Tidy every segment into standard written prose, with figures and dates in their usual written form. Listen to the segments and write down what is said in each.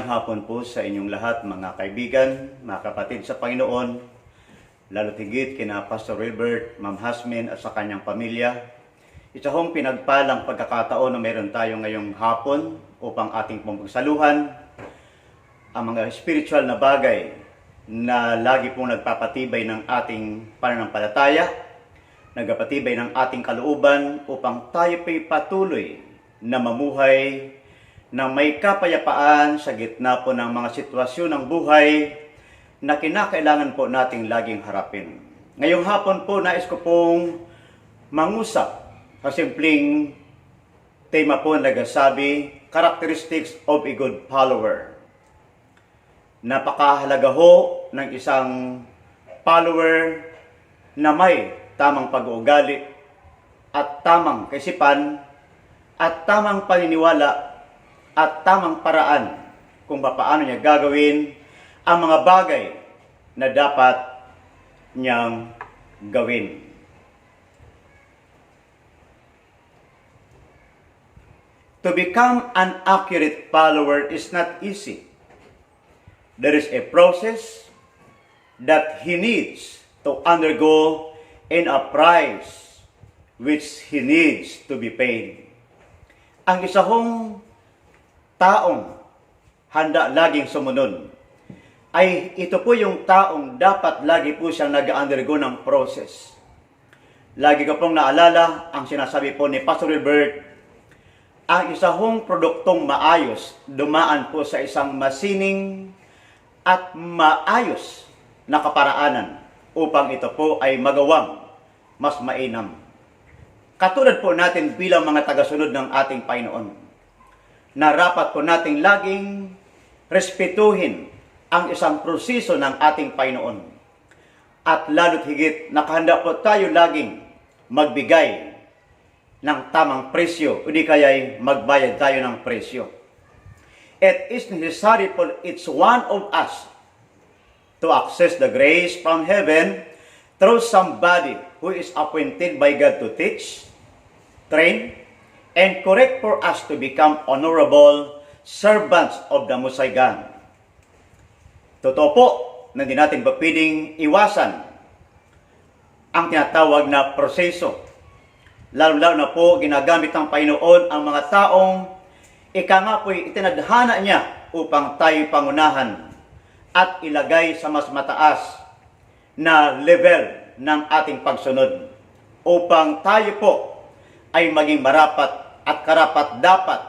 hapon po sa inyong lahat, mga kaibigan, mga kapatid sa Panginoon, lalo tigit kina Pastor Wilbert, Ma'am Hasmin at sa kanyang pamilya. Ito hong pinagpalang pagkakataon na meron tayo ngayong hapon upang ating pagsaluhan ang mga spiritual na bagay na lagi pong nagpapatibay ng ating pananampalataya, nagpapatibay ng ating kalooban upang tayo pa'y patuloy na mamuhay na may kapayapaan sa gitna po ng mga sitwasyon ng buhay na kinakailangan po nating laging harapin. Ngayong hapon po, nais ko pong mangusap sa simpleng tema po nagsasabi, Characteristics of a Good Follower. Napakahalaga ho ng isang follower na may tamang pag-uugali at tamang kaisipan at tamang paniniwala at tamang paraan kung paano niya gagawin ang mga bagay na dapat niyang gawin. To become an accurate follower is not easy. There is a process that he needs to undergo and a price which he needs to be paid. Ang isa hong taong handa laging sumunod ay ito po yung taong dapat lagi po siyang nag-undergo ng process. Lagi ko pong naalala ang sinasabi po ni Pastor Wilbert, ang isa hong produktong maayos dumaan po sa isang masining at maayos na kaparaanan upang ito po ay magawang mas mainam. Katulad po natin bilang mga tagasunod ng ating Panginoon, na rapat po nating laging respetuhin ang isang proseso ng ating Panginoon. At lalo't higit, nakahanda po tayo laging magbigay ng tamang presyo, o di kaya'y magbayad tayo ng presyo. It is necessary for each one of us to access the grace from heaven through somebody who is appointed by God to teach, train, and correct for us to become honorable servants of the Most High God. Totoo po na hindi natin pwedeng iwasan ang tinatawag na proseso. Lalo-lalo na po ginagamit ng Panginoon ang mga taong ika nga po'y itinadhana niya upang tayo pangunahan at ilagay sa mas mataas na level ng ating pagsunod upang tayo po ay maging marapat at karapat-dapat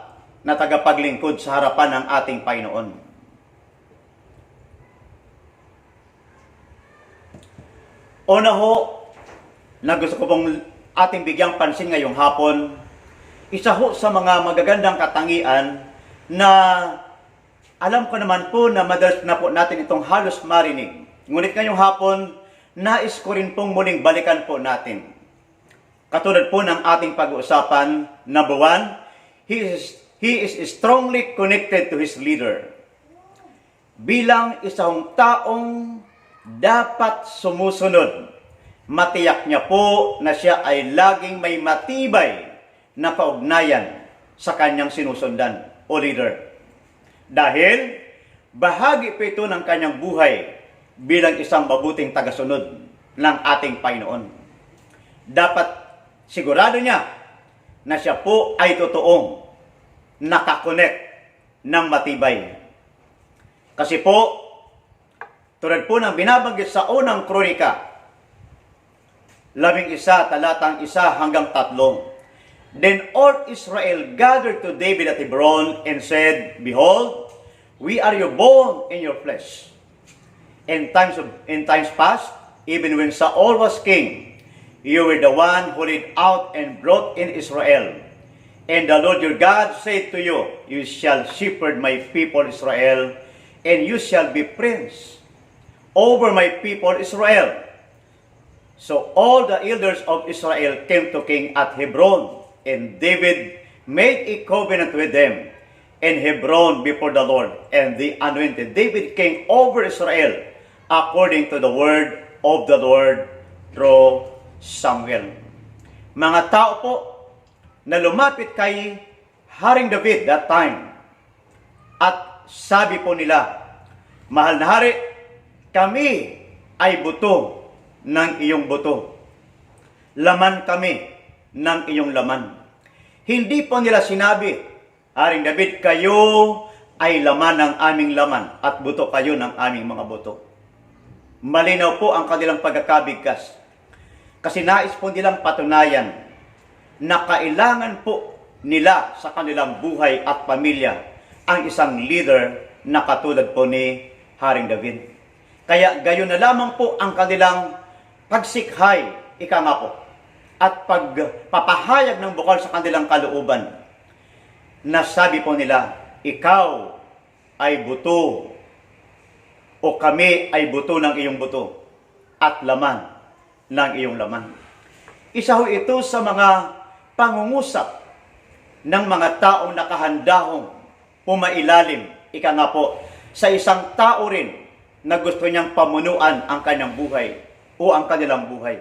na tagapaglingkod sa harapan ng ating Panginoon. Una ho, na gusto ko pong ating bigyang pansin ngayong hapon, isa ho sa mga magagandang katangian na alam ko naman po na madalas na po natin itong halos marinig. Ngunit ngayong hapon, nais ko rin pong muling balikan po natin. Katulad po ng ating pag-uusapan, number 1, he is strongly connected to his leader. Bilang isang taong dapat sumusunod, matiyak niya po na siya ay laging may matibay na kaugnayan sa kanyang sinusundan o leader. Dahil bahagi po ito ng kanyang buhay bilang isang mabuting tagasunod ng ating Panginoon. Dapat sigurado niya na siya po ay totoong nakakonek ng matibay. Kasi po, tulad po ng binabanggit sa unang kronika, 11, talatang 1 hanggang 3. Then all Israel gathered to David at Hebron and said, Behold, we are your bone and your flesh. In times past, even when Saul was king, you were the one who led out and brought in Israel. And the Lord your God said to you, You shall shepherd my people Israel, and you shall be prince over my people Israel. So all the elders of Israel came to King at Hebron, and David made a covenant with them in Hebron before the Lord, and they anointed David king over Israel according to the word of the Lord through Samuel. Mga tao po na lumapit kay Haring David that time at sabi po nila, "Mahal na hari, kami ay buto ng iyong buto. Laman kami ng iyong laman." Hindi po nila sinabi, "Haring David, kayo ay laman ng aming laman at buto kayo ng aming mga buto." Malinaw po ang kanilang pagkakabigkas. Kasi nais po nilang patunayan na kailangan po nila sa kanilang buhay at pamilya ang isang leader na katulad po ni Haring David. Kaya gayon na lamang po ang kanilang pagsikhay, ika nga po, at pagpapahayag ng bukal sa kanilang kalooban na sabi po nila, "Ikaw ay buto o kami ay buto ng iyong buto at laman ng iyong laman." Isa ho ito sa mga pangungusap ng mga taong nakahandahong pumailalim, ika nga po, sa isang tao rin na gusto niyang pamunuan ang kanyang buhay o ang kanilang buhay.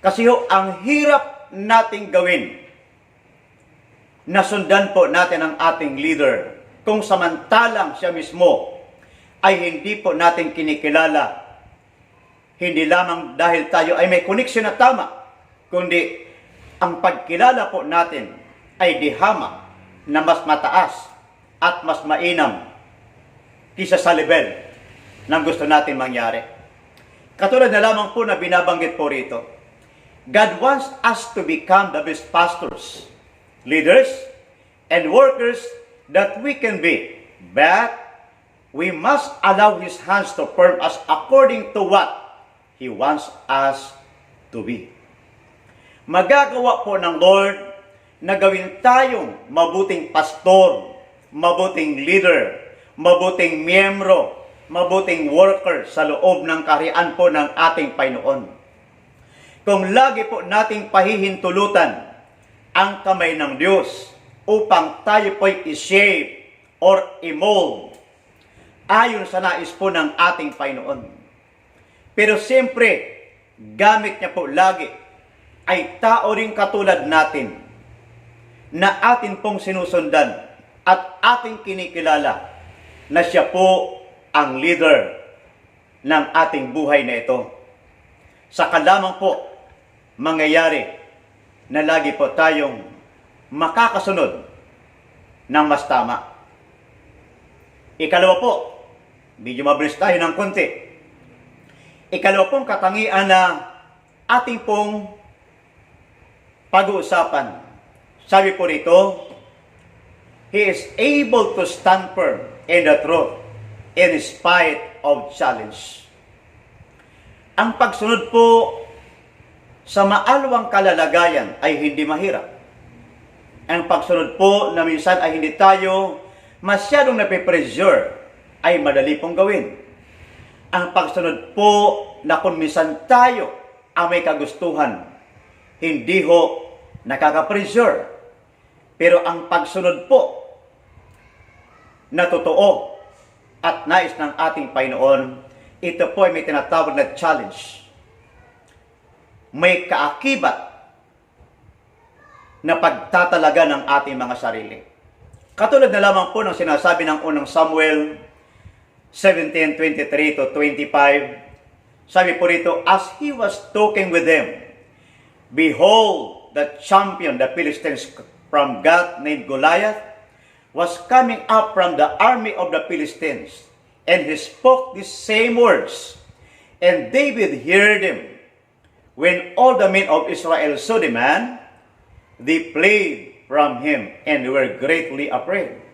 Kasi ho, ang hirap nating gawin na sundan po natin ang ating leader kung samantalang siya mismo ay hindi po natin kinikilala. Hindi lamang dahil tayo ay may koneksyon na tama, kundi ang pagkilala po natin ay dihama na mas mataas at mas mainam kisa sa level ng gusto natin mangyari. Katulad na lamang po na binabanggit po rito, God wants us to become the best pastors, leaders, and workers that we can be. But we must allow His hands to form us according to what He wants us to be. Magagawa po ng Lord na gawin tayong mabuting pastor, mabuting leader, mabuting miyembro, mabuting worker sa loob ng kaharian po ng ating Panginoon. Kung lagi po nating pahihintulutan ang kamay ng Diyos upang tayo po'y i-shape or i-mold ayon sa nais po ng ating Panginoon. Pero siyempre, gamit niya po lagi ay tao rin katulad natin na atin pong sinusundan at ating kinikilala na siya po ang leader ng ating buhay na ito. Saka lamang po mangyayari na lagi po tayong makakasunod ng mas tama. Ikalawa po, medyo mabilis tayo ng konti. Ikalawa pong katangian na ating pong pag-uusapan. Sabi po rito, He is able to stand firm in the truth in spite of challenge. Ang pagsunod po sa maalwang kalalagayan ay hindi mahirap. Ang pagsunod po na minsan ay hindi tayo masyadong napipressure ay madali pong gawin. Ang pagsunod po na kung minsan tayo ang may kagustuhan, hindi ho nakaka-pressure. Pero ang pagsunod po na totoo at nais ng ating Panginoon, ito po ay may tinatawag na challenge. May kaakibat na pagtatalaga ng ating mga sarili. Katulad na lamang po ng sinasabi ng unang Samuel 17:23 to 25, sabi po rito, as he was talking with them, behold, the champion, the Philistines from Gath named Goliath, was coming up from the army of the Philistines, and he spoke these same words. And David heard him. When all the men of Israel saw the man, they fled from him and were greatly afraid.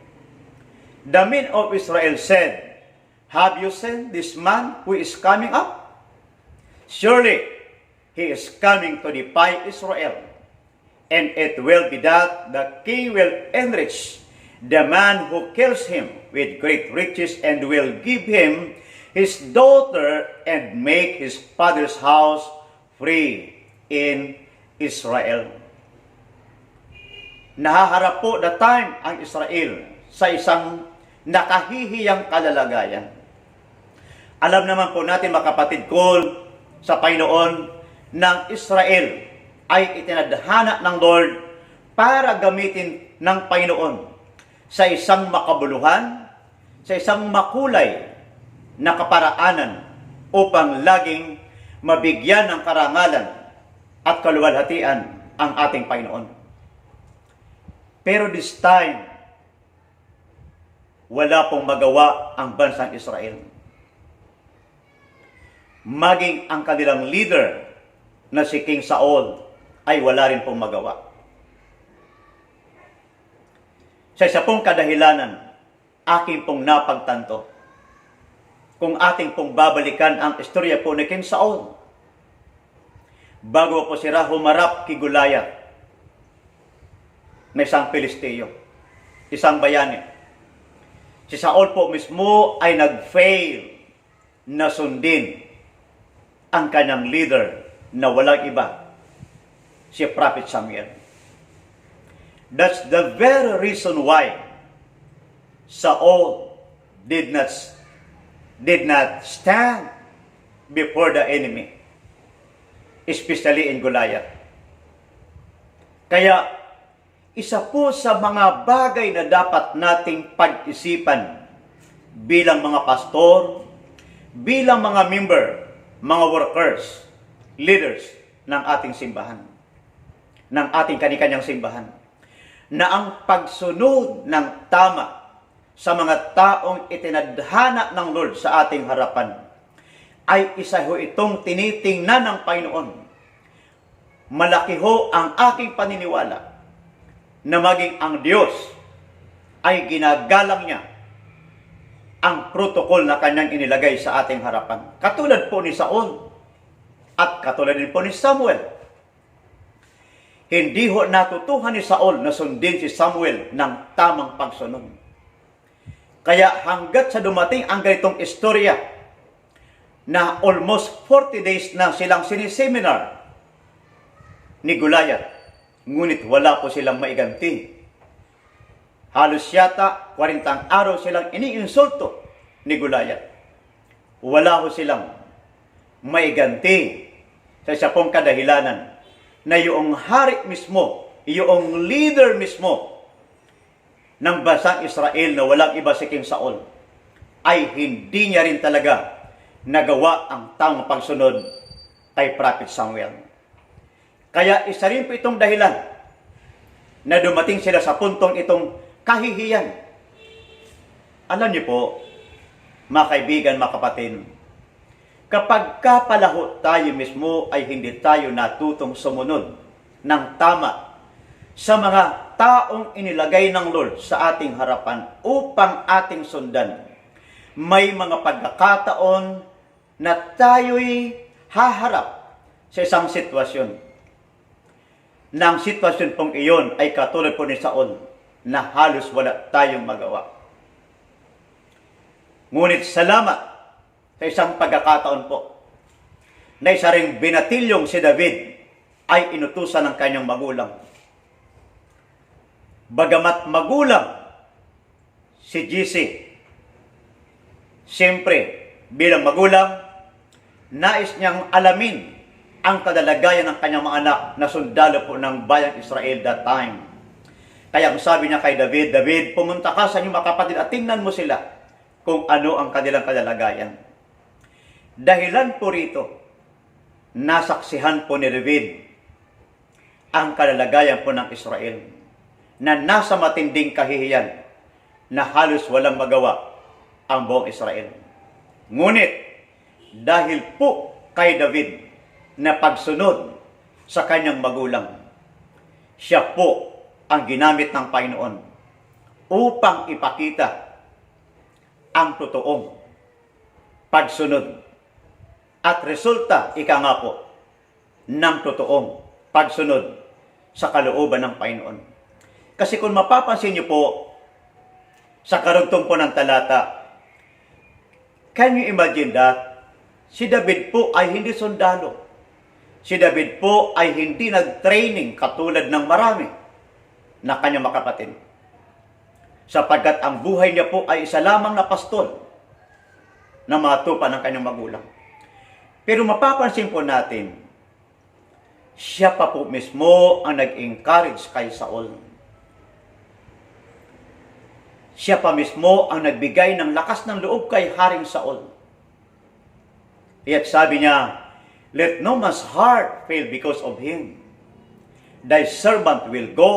The men of Israel said, have you seen this man who is coming up? Surely he is coming to defy Israel. And it will be that the king will enrich the man who kills him with great riches and will give him his daughter and make his father's house free in Israel. Nahaharap po the time ang Israel sa isang nakahihiyang kalalagayan. Alam naman po natin mga kapatid ko sa Panginoon ng Israel ay itinadhana ng Lord para gamitin ng Panginoon sa isang makabuluhan, sa isang makulay na kaparaanan upang laging mabigyan ng karangalan at kaluwalhatian ang ating Panginoon. Pero this time, wala pong magawa ang bansang Israel. Maging ang kanilang leader na si King Saul ay wala rin pong magawa. Sa isa pong kadahilanan, aking pong napagtanto, kung ating pong babalikan ang istorya po ni King Saul, bago po sila humarap kay Goliath, na isang Pilisteo, isang bayani, si Saul po mismo ay nag-fail na sundin ang kanyang leader na walang iba, si Prophet Samuel. That's the very reason why Saul did not stand before the enemy, especially in Goliath. Kaya, isa po sa mga bagay na dapat nating pag-isipan bilang mga pastor, bilang mga member, mga workers, leaders ng ating simbahan, ng ating kani-kanyang simbahan, na ang pagsunod ng tama sa mga taong itinadhana ng Lord sa ating harapan ay isa ho itong tinitingnan ng Panginoon. Malaki ho ang aking paniniwala na maging ang Diyos ay ginagalang niya ang protocol na kanyang inilagay sa ating harapan. Katulad po ni Saul at katulad din po ni Samuel. Hindi ho natutuhan ni Saul na sundin si Samuel ng tamang pagsunod. Kaya hanggat sa dumating ang ganitong istorya na almost 40 days na silang siniseminar ni Goliath, ngunit wala po silang maiganti. Halos yata 40 araw silang iniinsulto ni Goliath. Wala ho silang maiganti sa isa pong kadahilanan na yung hari mismo, yung leader mismo ng bansang Israel na walang iba si King Saul ay hindi niya rin talaga nagawa ang tamang pagsunod kay Prophet Samuel. Kaya isa rin po itong dahilan na dumating sila sa puntong itong kahihiyan. Alam niyo po, mga kaibigan, mga kapatid, kapag kapalaho tayo mismo ay hindi tayo natutong sumunod ng tama sa mga taong inilagay ng Lord sa ating harapan upang ating sundan, may mga pagkakataon na tayo'y haharap sa isang sitwasyon. Nang sitwasyon pong iyon ay katulad po ni Saul na halos wala tayong magawa. Ngunit salamat sa isang pagkakataon po na isa ring binatilyong si David ay inutusan ng kanyang magulang. Bagamat magulang si Jesse, siyempre bilang magulang, nais niyang alamin ang kadalagayan ng kanyang mga anak na sundalo po ng bayang Israel that time. Kaya ang sabi niya kay David, David, pumunta ka sa inyong mga kapatid at tingnan mo sila kung ano ang kanilang kadalagayan. Dahilan po rito, nasaksihan po ni David ang kadalagayan po ng Israel na nasa matinding kahihiyan na halos walang magawa ang buong Israel. Ngunit, dahil po kay David na pagsunod sa kanyang magulang, siya po ang ginamit ng Panginoon upang ipakita ang totoong pagsunod at resulta, ika nga po, ng totoong pagsunod sa kalooban ng Panginoon. Kasi kung mapapansin niyo po sa karugtong po ng talata, can you imagine that? Si David po ay hindi sundalo. Si David po ay hindi nag-training katulad ng marami na kanyang makapatid. Sapagkat ang buhay niya po ay isa lamang na pastol na mga tupa ng kanyang magulang. Pero mapapansin po natin, siya pa po mismo ang nag-encourage kay Saul. Siya pa mismo ang nagbigay ng lakas ng loob kay Haring Saul. Yet sabi niya, "Let no man's heart fail because of him. Thy servant will go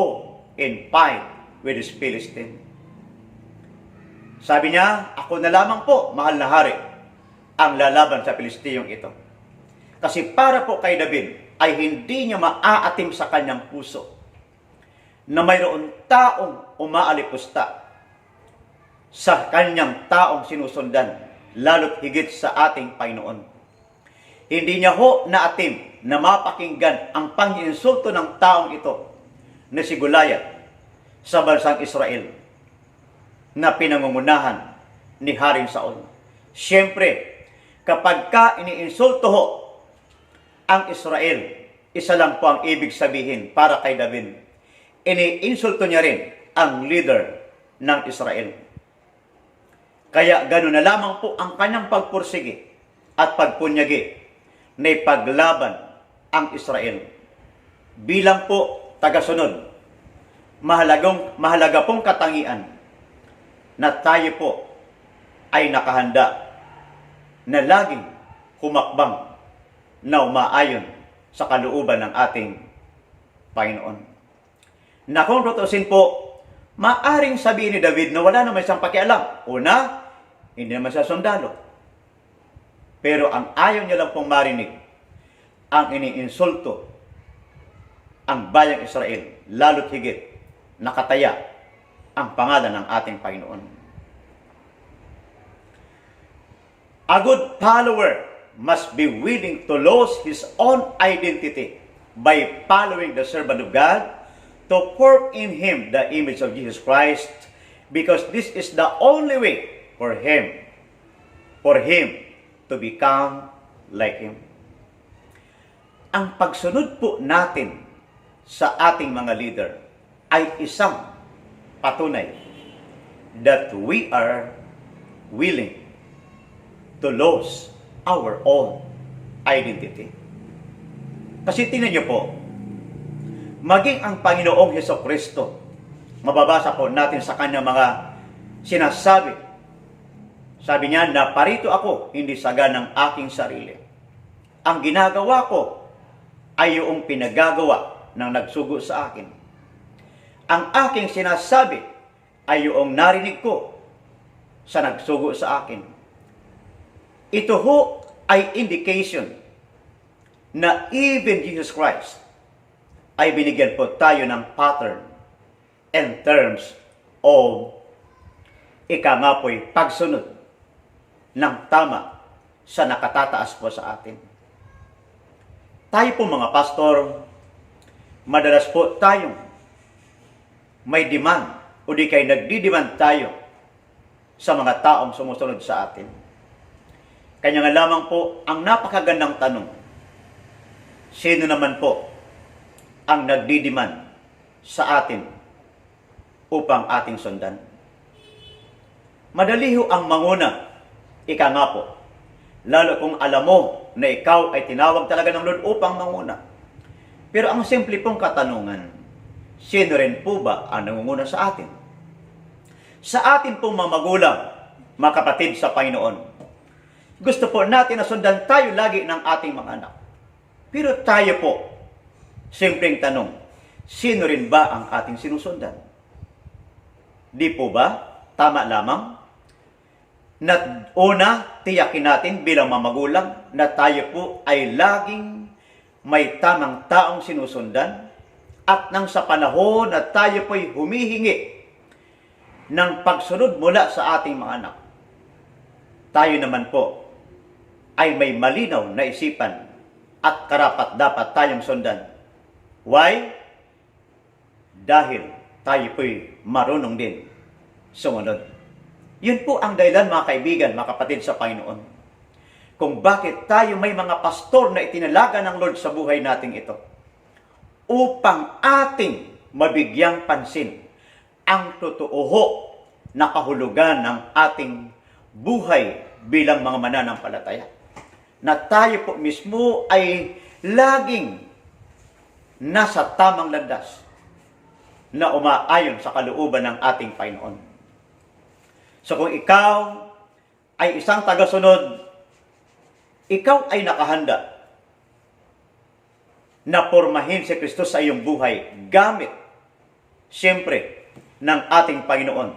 and fight with his Philistine." Sabi niya, "Ako na lamang po, mahal na hari, ang lalaban sa Pilistiyong ito." Kasi para po kay David ay hindi niya maaatim sa kanyang puso na mayroon taong umaalipusta sa kanyang taong sinusundan, lalo't higit sa ating Panginoon. Hindi niya ho naatim na mapakinggan ang pang-insulto ng taong ito na si Goliath sa bansang Israel na pinangungunahan ni Haring Saul. Siyempre, kapag ka iniinsulto ho ang Israel, isa lang po ang ibig sabihin para kay David. Iniinsulto niya rin ang leader ng Israel. Kaya gano'n na lamang po ang kanyang pagpursige at pagpunyagi na ipaglaban ang Israel. Bilang po tagasunod, mahalaga pong katangian na tayo po ay nakahanda na laging humakbang na umaayon sa kalooban ng ating Panginoon. Na kung tutusin po, maaring sabihin ni David na wala naman siyang pakialam. Una, hindi naman siya sundalo. Pero ang ayaw niya lang pong marinig, ang iniinsulto ang bayang Israel, lalo't higit nakataya ang pangalan ng ating Panginoon. A good follower must be willing to lose his own identity by following the servant of God, to form in him the image of Jesus Christ, because this is the only way for him to become like him. Ang pagsunod po natin sa ating mga leader ay isang patunay that we are willing to lose our own identity. Kasi tingnan niyo po, maging ang Panginoong Hesukristo, mababasa po natin sa kanyang mga sinasabi. Sabi niya, "Naparito ako, hindi saga ng aking sarili. Ang ginagawa ko ay yung pinagagawa ng nagsugo sa akin. Ang aking sinasabi ay yung narinig ko sa nagsugo sa akin." Ito ho ay indication na even Jesus Christ ay binigyan po tayo ng pattern in terms of ika-nga-po'y pagsunod ng tama sa nakatataas po sa atin. Tayo po mga pastor, madalas po tayong may demand o di kay nagdidemand tayo sa mga taong sumusunod sa atin. Kanya nga lamang po ang napakagandang tanong, sino naman po ang nagdidiman sa atin upang ating sundan? Madali ho ang manguna, ika nga po, lalo kung alam mo na ikaw ay tinawag talaga ng Lord upang manguna. Pero ang simple pong katanungan, sino rin po ba ang nangunguna sa atin? Sa atin pong mga magulang, mga kapatid sa Panginoon, gusto po natin na sundan tayo lagi ng ating mga anak. Pero tayo po, simpleng tanong, sino rin ba ang ating sinusundan? Di po ba tama lamang na una, tiyakin natin bilang mga magulang na tayo po ay laging may tamang taong sinusundan, at nang sa panahon na tayo po ay humihingi ng pagsunod mula sa ating mga anak, tayo naman po ay may malinaw na isipan at karapat-dapat tayong sundan. Why? Dahil tayo po'y marunong din sumunod. Yun po ang dahilan, mga kaibigan, mga kapatid sa Panginoon, kung bakit tayo may mga pastor na itinalaga ng Lord sa buhay nating ito, upang ating mabigyang pansin ang totoo na kahulugan ng ating buhay bilang mga mananampalataya. Na tayo po mismo ay laging nasa tamang landas na umaayon sa kalooban ng ating Panginoon. So kung ikaw ay isang tagasunod, ikaw ay nakahanda na pormahin si Kristo sa iyong buhay gamit, siyempre, ng ating Panginoon.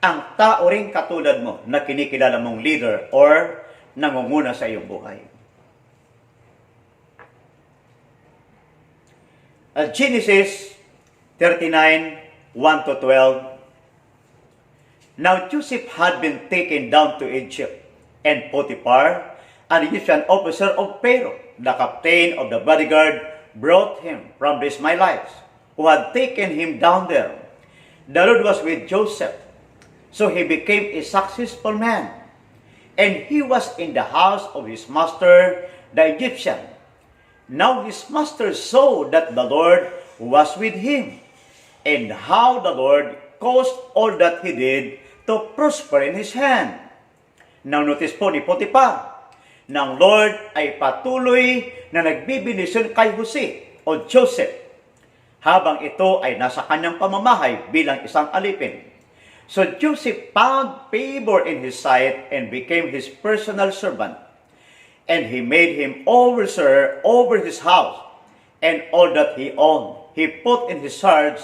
Ang tao ring katulad mo na kinikilala mong leader or nangunguna sa iyong buhay. Genesis 39, 1-12. Now Joseph had been taken down to Egypt, and Potiphar, an Egyptian officer of Pharaoh, the captain of the bodyguard, brought him from the Ishmaelites, who had taken him down there. The Lord was with Joseph, so he became a successful man, and he was in the house of his master, the Egyptian. Now his master saw that the Lord was with him, and how the Lord caused all that he did to prosper in his hand. Now notice po ni Potiphar, ng Lord ay patuloy na nagbibenisyon kay Jose o Joseph, habang ito ay nasa kanyang pamamahay bilang isang alipin. So Joseph found favor in his sight and became his personal servant. And he made him overseer over his house and all that he owned. He put in his charge.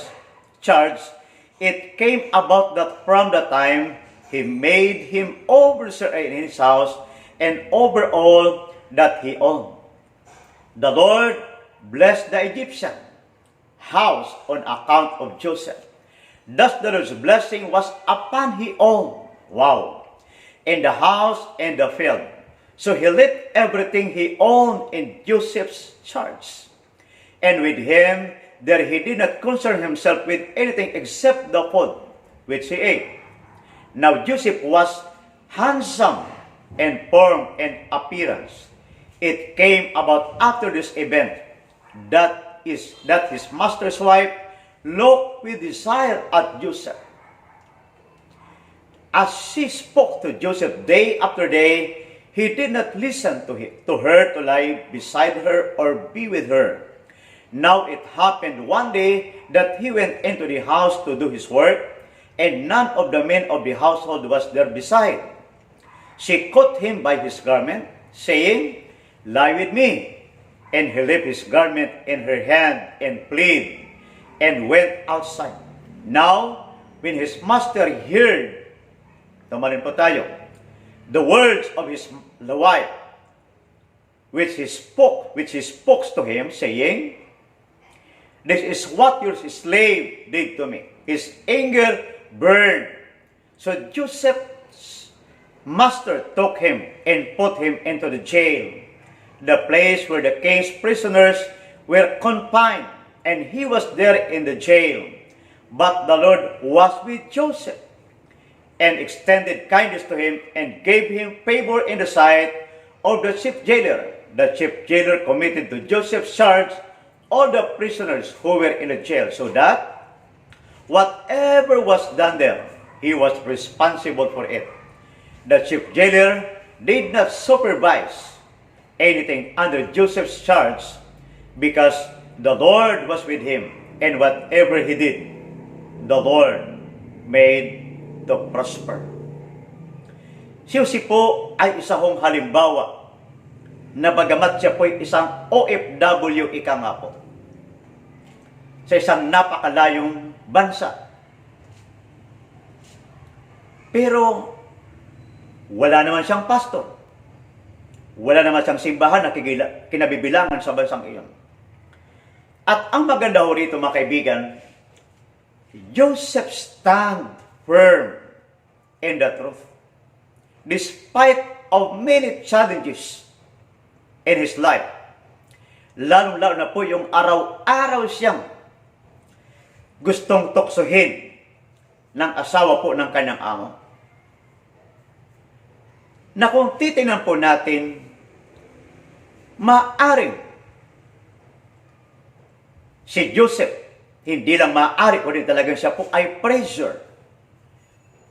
It came about that from the time he made him overseer in his house and over all that he owned, the Lord blessed the Egyptian house on account of Joseph. Thus the Lord's blessing was upon he owned. Wow! In the house and the field. So he left everything he owned in Joseph's charge. And with him, there he did not concern himself with anything except the food which he ate. Now Joseph was handsome and form and appearance. It came about after this event that his master's wife looked with desire at Joseph. As she spoke to Joseph day after day, he did not listen to her to lie beside her or be with her. Now it happened one day that he went into the house to do his work, and none of the men of the household was there beside. She caught him by his garment, saying, "Lie with me." And he left his garment in her hand and fled, and went outside. Now, when his master heard, tumalin po tayo, the words of his wife, which he spoke to him, saying, "This is what your slave did to me." His anger burned. So Joseph's master took him and put him into the jail, the place where the king's prisoners were confined, and he was there in the jail. But the Lord was with Joseph, and extended kindness to him, and gave him favor in the sight of the chief jailer. The chief jailer committed to Joseph's charge all the prisoners who were in the jail, so that whatever was done there, he was responsible for it. The chief jailer did not supervise anything under Joseph's charge, because the Lord was with him, and whatever he did, the Lord made to prosper. Si Jose po ay isa hong halimbawa na bagamat siya po ay isang OFW ika nga po sa isang napakalayong bansa. Pero wala naman siyang pastor. Wala naman siyang simbahan na kinabibilangan sa bansang iyon. At ang maganda ho rito, mga kaibigan, Joseph stand firm in the truth, despite of many challenges in his life. Lalo-lalo na po yung araw-araw siyang gustong tuksohin ng asawa po ng kanyang amo. Na kung titingnan po natin, maaring si Joseph, hindi lang maaari, kundi talagang siya po ay pressure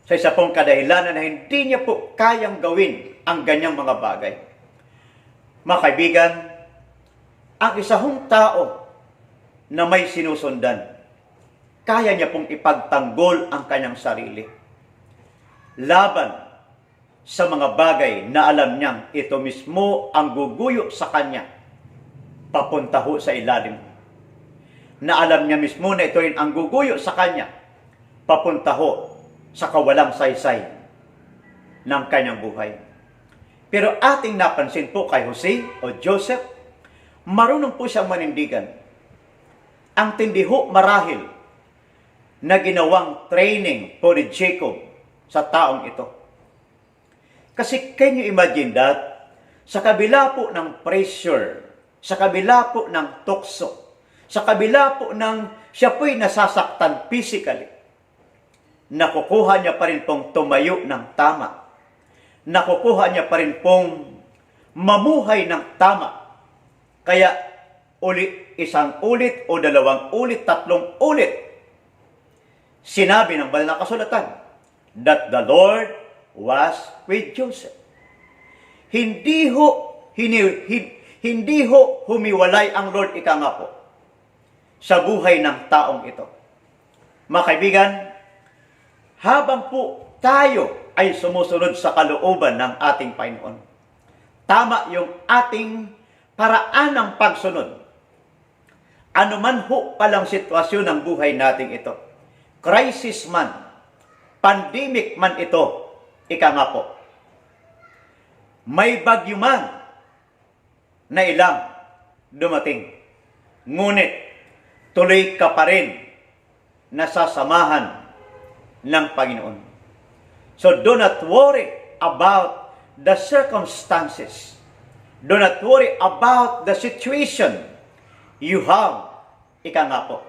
sa isa pong kadahilanan na hindi niya po kayang gawin ang ganyang mga bagay. Mga kaibigan, ang isang tao na may sinusundan, kaya niya pong ipagtanggol ang kanyang sarili. laban sa mga bagay na alam niyang ito mismo ang guguyo sa kanya papunta ho sa ilalim. Na alam niya mismo na ito rin ang guguyo sa kanya papunta ho sa kawalang saysay ng kanyang buhay. Pero ating napansin po kay Jose o Joseph, marunong po siyang manindigan. Ang tindi ho marahil na ginawang training po ni Jacob sa taong ito. Kasi can you imagine that? Sa kabila po ng pressure, sa kabila po ng tukso, sa kabila po ng siya po'y nasasaktan physically, nakukuha niya pa rin pong tumayo ng tama. Nakukuha niya pa rin pong mamuhay ng tama. Kaya isang ulit o dalawang ulit, tatlong ulit, sinabi ng banal na kasulatan that the Lord was with Joseph. Hindi ho humiwalay ang Lord ika nga po sa buhay ng taong ito. Mga kaibigan, habang po tayo ay sumusunod sa kalooban ng ating Panginoon, tama yung ating paraan ng pagsunod. Ano man ho palang sitwasyon ng buhay nating ito, crisis man, pandemic man ito, ika nga po, may bagyo man na ilang dumating, ngunit tuloy ka pa rin nasasamahan ng Panginoon. So do not worry about the circumstances. Do not worry about the situation you have, ika nga po.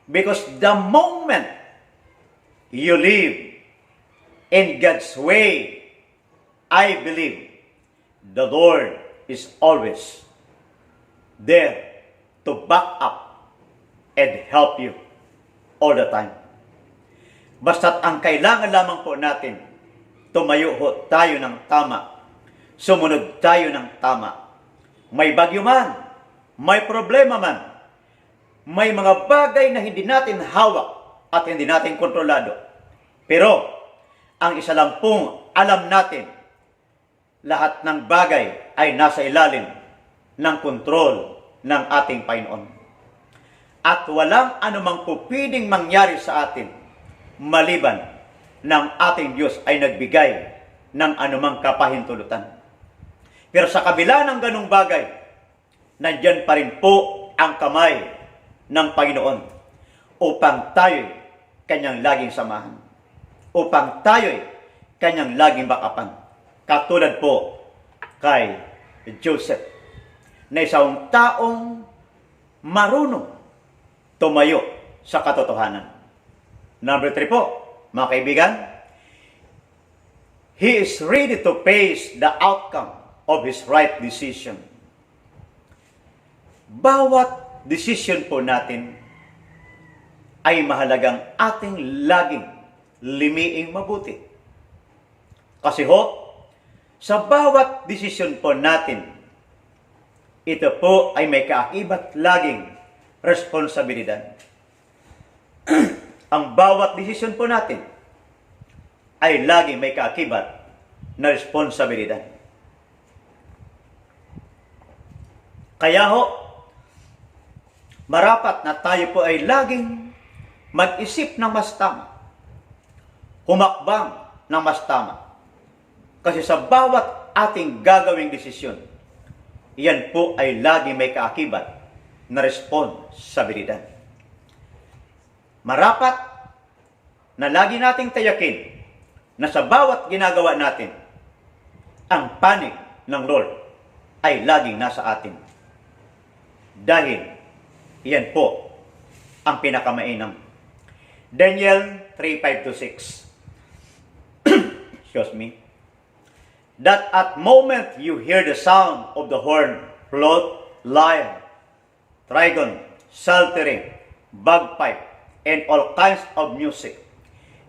Because the moment you live in God's way, I believe the Lord is always there to back up and help you all the time. Basta't ang kailangan lamang po natin, tumayo ho tayo ng tama, sumunod tayo ng tama. May bagyo man, may problema man, may mga bagay na hindi natin hawak at hindi natin kontrolado. Pero, ang isa lang pong alam natin, lahat ng bagay ay nasa ilalim ng kontrol ng ating Panginoon. At walang anumang po pwedeng mangyari sa atin maliban ng ating Diyos ay nagbigay ng anumang kapahintulutan. Pero sa kabila ng ganung bagay, nandyan pa rin po ang kamay ng Panginoon upang tayo'y kanyang laging samahan. Upang tayo'y kanyang laging bakapan. Katulad po kay Joseph, na isang taong marunong tumayo sa katotohanan. Number 3 po, mga kaibigan, he is ready to face the outcome of his right decision. Bawat decision po natin ay mahalagang ating laging limiing mabuti. Kasi ho, sa bawat desisyon po natin, ito po ay may kaakibat laging responsibilidad. Ang bawat desisyon po natin ay laging may kaakibat na responsibilidad. Kaya ho, marapat na tayo po ay laging mag-isip ng mas tama, humakbang ng mas tama. Kasi sa bawat ating gagawing desisyon, yan po ay lagi may kaakibat na responsibilidad. Marapat na lagi nating tayakin na sa bawat ginagawa natin, ang panig ng Lord ay laging nasa atin. Dahil yan po ang pinakamainam. Daniel 3:5-6. Excuse me. That at moment you hear the sound of the horn, flute, lyre, trigon, psaltery, bagpipe, and all kinds of music,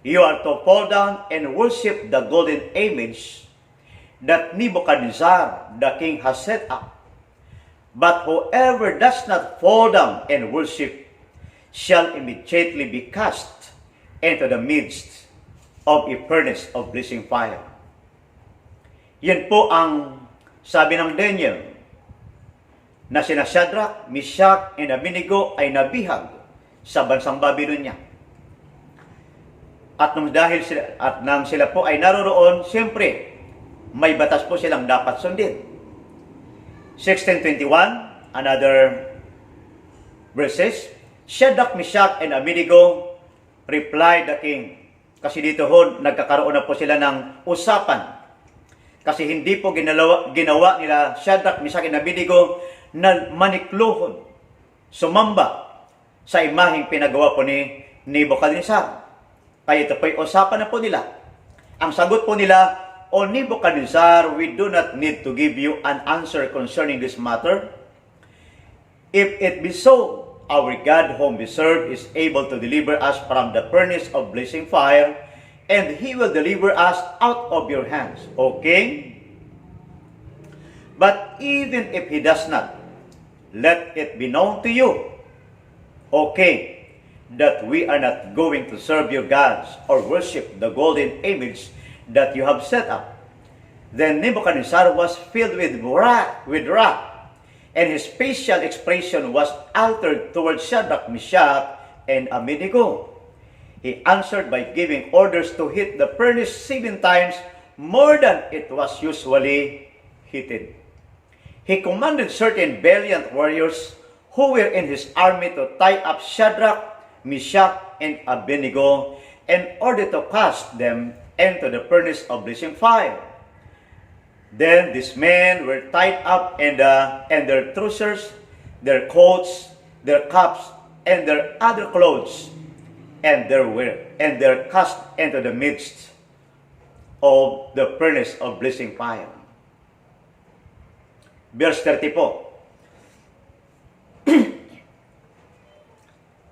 you are to fall down and worship the golden image that Nebuchadnezzar the king has set up. But whoever does not fall down and worship shall immediately be cast into the midst of a furnace of blazing fire. Yan po ang sabi ng Daniel, na sina Shadrach, Meshach, and Abednego ay nabihag sa bansang Babylonia. At nang sila po ay naroroon, siyempre, may batas po silang dapat sundin. 16:21, another verses, Shadrach, Meshach, and Abednego replied the king. Kasi dito ho, nagkakaroon na po sila ng usapan. Kasi hindi po ginawa nila Shadrach, Meshach, and Abednego na manikluhon, sumamba sa imaheng pinagawa po ni Nebuchadnezzar. Kaya ito po'y usapan na po nila. Ang sagot po nila, O Nebuchadnezzar, we do not need to give you an answer concerning this matter. If it be so, our God whom we serve is able to deliver us from the furnace of blazing fire, and He will deliver us out of your hands, O King. But even if He does not, let it be known to you, O King, that we are not going to serve your gods or worship the golden image that you have set up. Then Nebuchadnezzar was filled with wrath, and his facial expression was altered towards Shadrach, Meshach, and Abednego. He answered by giving orders to hit the furnace 7 times more than it was usually heated. He commanded certain valiant warriors who were in his army to tie up Shadrach, Meshach, and Abednego in order to cast them into the furnace of blazing fire. Then these men were tied up, and their trousers, their coats, their caps, and their other clothes, and they're cast into the midst of the furnace of blazing fire. Verse 30 po.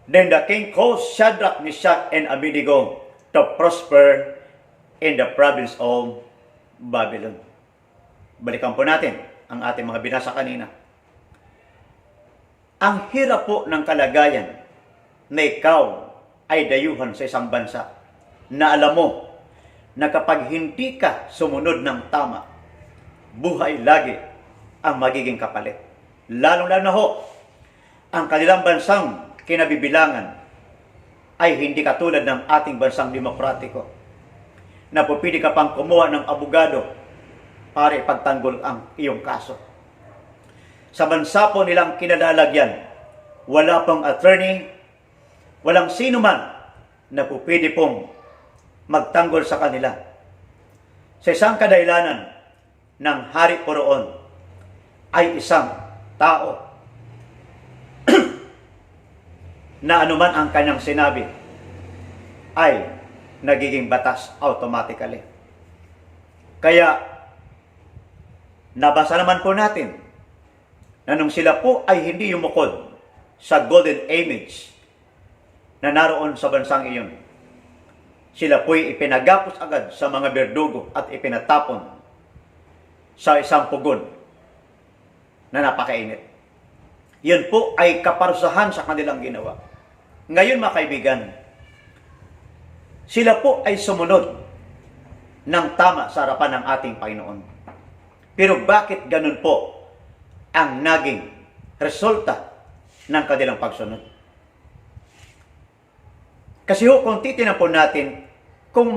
Then the king caused Shadrach, Meshach, and Abednego to prosper in the province of Babylon. Balikan po natin ang ating mga binasa kanina. Ang hirap po ng kalagayan na ikaw ay dayuhan sa isang bansa na alam mo na kapag hindi ka sumunod ng tama, buhay lagi ang magiging kapalit. Lalong-lalo na ho, ang kanilang bansang kinabibilangan ay hindi katulad ng ating bansang demokratiko na pupili ka pang kumuha ng abogado para ipagtanggol ang iyong kaso. Sa bansa po nilang kinalalagyan, wala pong attorney, walang sino man na pupili pong magtanggol sa kanila. Sa isang kadahilanan ng hari po roon ay isang tao na anuman ang kanyang sinabi ay nagiging batas automatically. Kaya nabasa naman po natin na nung sila po ay hindi yumukod sa golden image na naroon sa bansang iyon, sila po'y ipinagapos agad sa mga berdugo at ipinatapon sa isang pugon na napakainit. Yan po ay kaparusahan sa kanilang ginawa. Ngayon mga kaibigan, sila po ay sumunod ng tama sa harapan ng ating Panginoon. Pero bakit ganun po ang naging resulta ng kanilang pagsunod? Kasi ho, kung titinan po natin, kung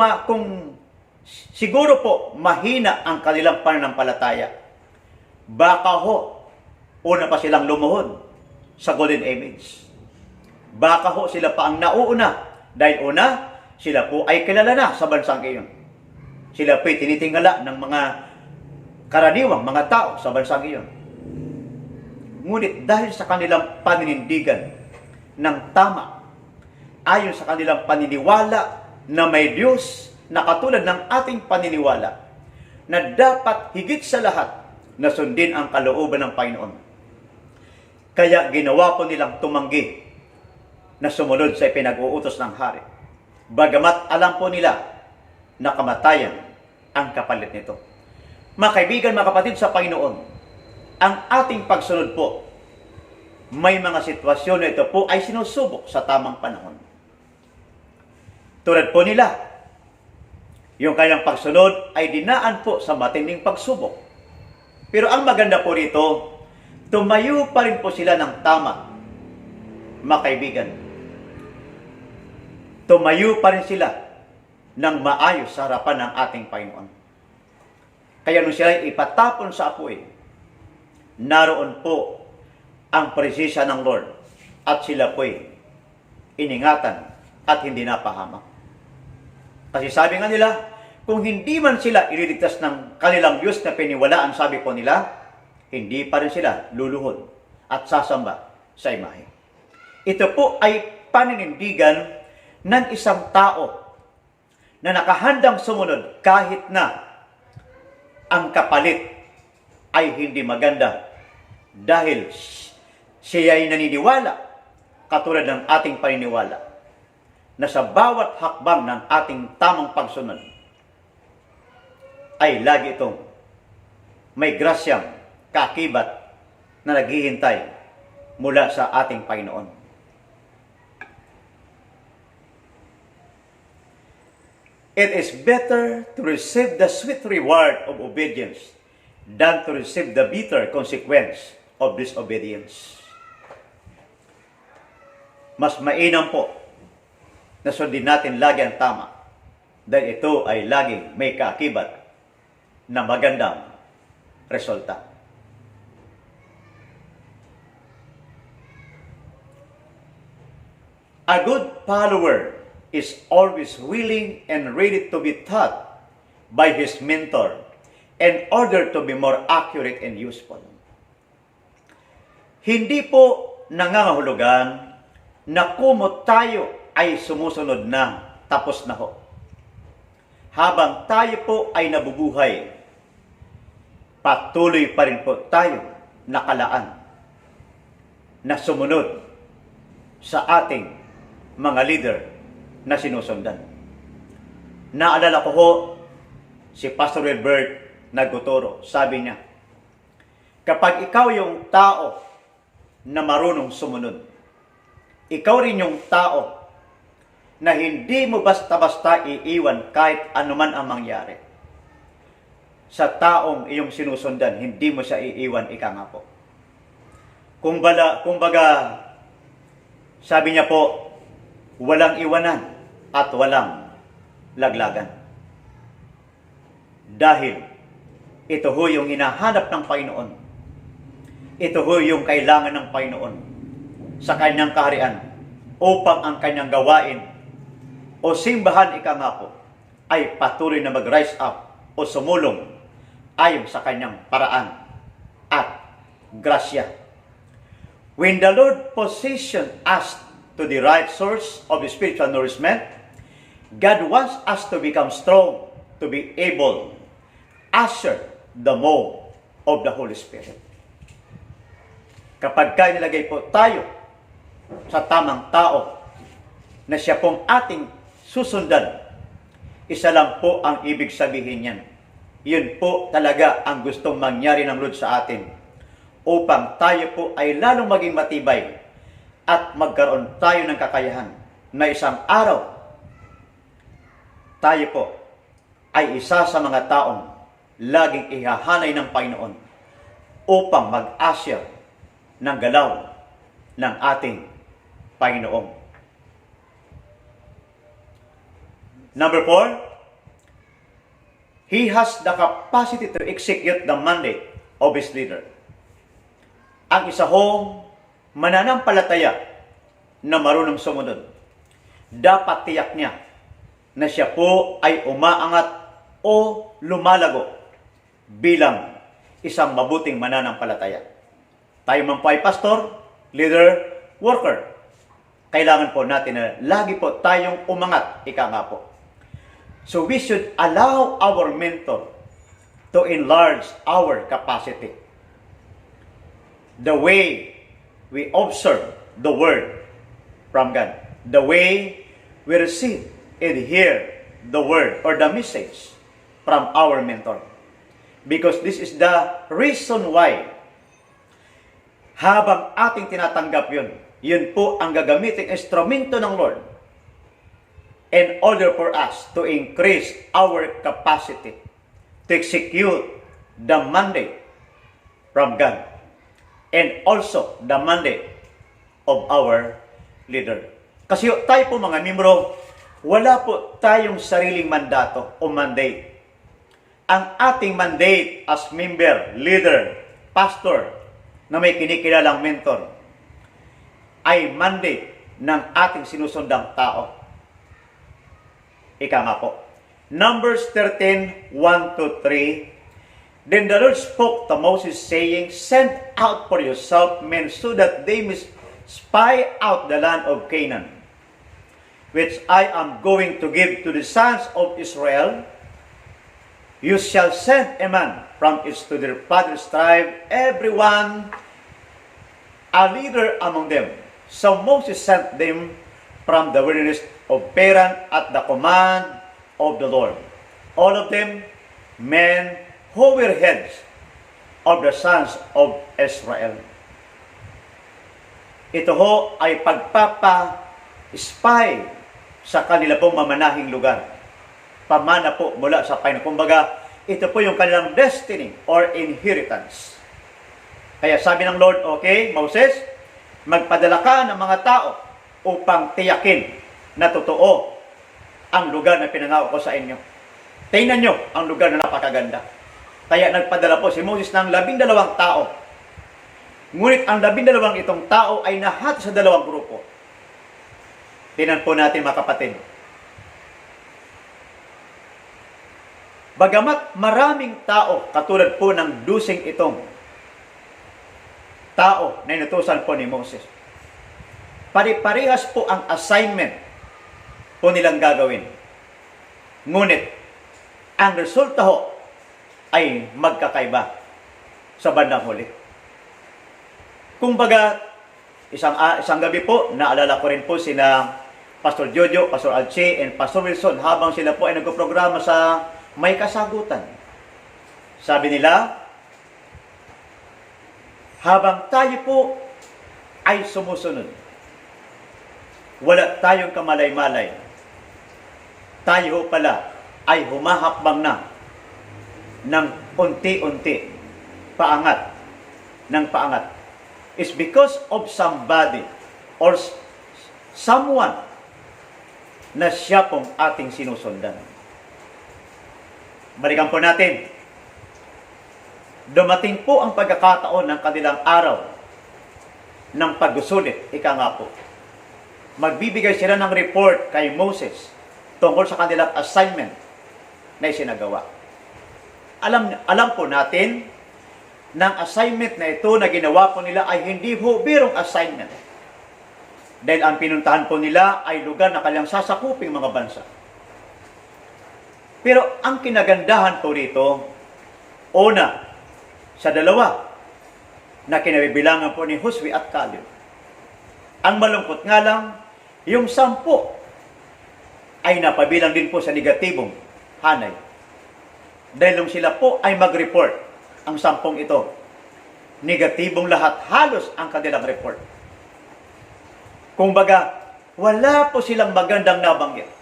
siguro po mahina ang kanilang pananampalataya, baka ho, una pa silang lumuhod sa golden image. Baka ho sila pa ang nauuna, dahil una, sila po ay kilala na sa bansang iyon. Sila po ay tinitingala ng mga karaniwang mga tao sa bansang iyon. Ngunit dahil sa kanilang paninindigan ng tama, ayon sa kanilang paniniwala na may Diyos na katulad ng ating paniniwala, na dapat higit sa lahat na sundin ang kalooban ng Panginoon. Kaya ginawa po nilang tumanggi na sumunod sa ipinag-uutos ng hari. Bagamat alam po nila na kamatayan ang kapalit nito. Mga kaibigan, mga kapatid sa Panginoon, ang ating pagsunod po, may mga sitwasyon na ito po ay sinusubok sa tamang panahon. Tulad po nila Yung kanilang pagsunod ay dinaan po sa matinding pagsubok. Pero ang maganda po rito, tumayo pa rin po sila ng tama, mga kaibigan. Tumayo pa rin sila ng maayos sa harapan ng ating Panginoon. Kaya nung sila ipatapon sa apoy, naroon po ang presensya ng Lord at sila po'y iningatan at hindi napahamak. Kasi sabi nga nila, kung hindi man sila ililigtas ng kanilang Diyos na piniwalaan, sabi po nila, hindi pa rin sila luluhod at sasamba sa imahe. Ito po ay paninindigan ng isang tao na nakahandang sumunod kahit na ang kapalit ay hindi maganda dahil siya ay naniniwala, katulad ng ating paniniwala, na sa bawat hakbang ng ating tamang pagsunod ay lagi itong may grasyang kaakibat na naghihintay mula sa ating Panginoon. It is better to receive the sweet reward of obedience than to receive the bitter consequence of disobedience. Mas mainam po na sundin natin lagi ang tama dahil ito ay laging may kaakibat na magandang resulta. A good follower is always willing and ready to be taught by his mentor in order to be more accurate and useful. Hindi po nangangahulugan na kumot tayo ay sumusunod na, tapos na ho. Habang tayo po ay nabubuhay, patuloy pa rin po tayo nakalaan na sumunod sa ating mga leader na sinusundan. Naalala ko ho si Pastor Wilbert Nagutoro. Sabi niya, kapag ikaw yung tao na marunong sumunod, ikaw rin yung tao na hindi mo basta-basta iiwan kahit anuman ang mangyari. Sa taong iyong sinusundan, hindi mo siya iiwan, ika nga po. Kumbaga, sabi niya po, walang iwanan at walang laglagan. Dahil ito ho yung hinahanap ng Panginoon. Ito ho yung kailangan ng Panginoon sa kanyang kaharian upang ang kanyang gawain o simbahan, ika nga po, ay patuloy na mag-rise up o sumulong ayon sa kanyang paraan at grasya. When the Lord positioned us to the right source of spiritual nourishment, God wants us to become strong to be able usher the move of the Holy Spirit. Kapag nilagay po tayo sa tamang tao na siya pong ating susundan, isa lang po ang ibig sabihin niyan. Yun po talaga ang gustong mangyari ng Lord sa atin upang tayo po ay lalong maging matibay at magkaroon tayo ng kakayahan na isang araw tayo po ay isa sa mga taong laging ihahanay ng Panginoon upang mag-usher ng galaw ng ating Panginoon. Number 4, he has the capacity to execute the mandate of his leader. Ang isa hong mananampalataya na marunong sumunod, dapat tiyak niya na siya po ay umaangat o lumalago bilang isang mabuting mananampalataya. Tayo man po ay pastor, leader, worker, kailangan po natin na lagi po tayong umangat, ika nga po. So we should allow our mentor to enlarge our capacity. The way we observe the word from God, the way we receive and hear the word or the message from our mentor. Because this is the reason why habang ating tinatanggap yun po ang gagamiting instrumento ng Lord in order for us to increase our capacity to execute the mandate from God and also the mandate of our leader. Kasi tayo po mga membro, wala po tayong sariling mandato o mandate. Ang ating mandate as member, leader, pastor, na may kinikilalang mentor, ay mandate ng ating sinusundang tao. Ika nga po. Numbers 13, 1-3. Then the Lord spoke to Moses, saying, Send out for yourself men so that they may spy out the land of Canaan, which I am going to give to the sons of Israel. You shall send a man from each to their father's tribe, everyone a leader among them. So Moses sent them from the wilderness of Paran at the command of the Lord. All of them men who were heads of the sons of Israel. Ito ho ay pagpapa-spy sa kanila pong mamanahing lugar. Pamana po mula sa Panginoon. Kumbaga, ito po yung kanilang destiny or inheritance. Kaya sabi ng Lord, okay, Moses, magpadala ka ng mga tao upang tiyakin na totoo ang lugar na pinangako ko sa inyo. Tingnan nyo ang lugar na napakaganda. Kaya nagpadala po si Moses ng 12 tao. Ngunit ang 12 itong tao ay nahati sa 2 grupo. Tingnan po natin mga kapatid. Bagamat maraming tao, katulad po ng 12 itong tao na inutusan po ni Moses, pare-parehas po ang assignment po nilang gagawin. Ngunit, ang resulta ho ay magkakaiba sa bandang huli. Kumbaga, isang gabi po, naalala ko rin po sina Pastor Jojo, Pastor Alche, and Pastor Wilson habang sila po ay nagproprograma sa May Kasagutan. Sabi nila, habang tayo po ay sumusunod, wala tayong kamalay-malay, tayo pala ay humahakbang na ng unti-unti, paangat, ng paangat. It's because of somebody or someone na siya pong ating sinusundan. Balikan po natin. Dumating po ang pagkakataon ng kanilang araw ng pagsusulit. Ika nga po. Magbibigay sila ng report kay Moses tungkol sa kanilang assignment na isinagawa. Alam po natin ng assignment na ito na ginawa po nila ay hindi po birong assignment. Dahil ang pinuntahan po nila ay lugar na kanilang sasakuping mga bansa. Pero ang kinagandahan po rito, una, sa 2 na kinabibilangan po ni Josue at Caleb. Ang malungkot nga lang, yung 10 ay napabilang din po sa negatibong hanay. Dahil nung sila po ay mag-report, ang 10 ito, negatibong lahat, halos ang kanilang report. Kumbaga, wala po silang magandang nabanggit.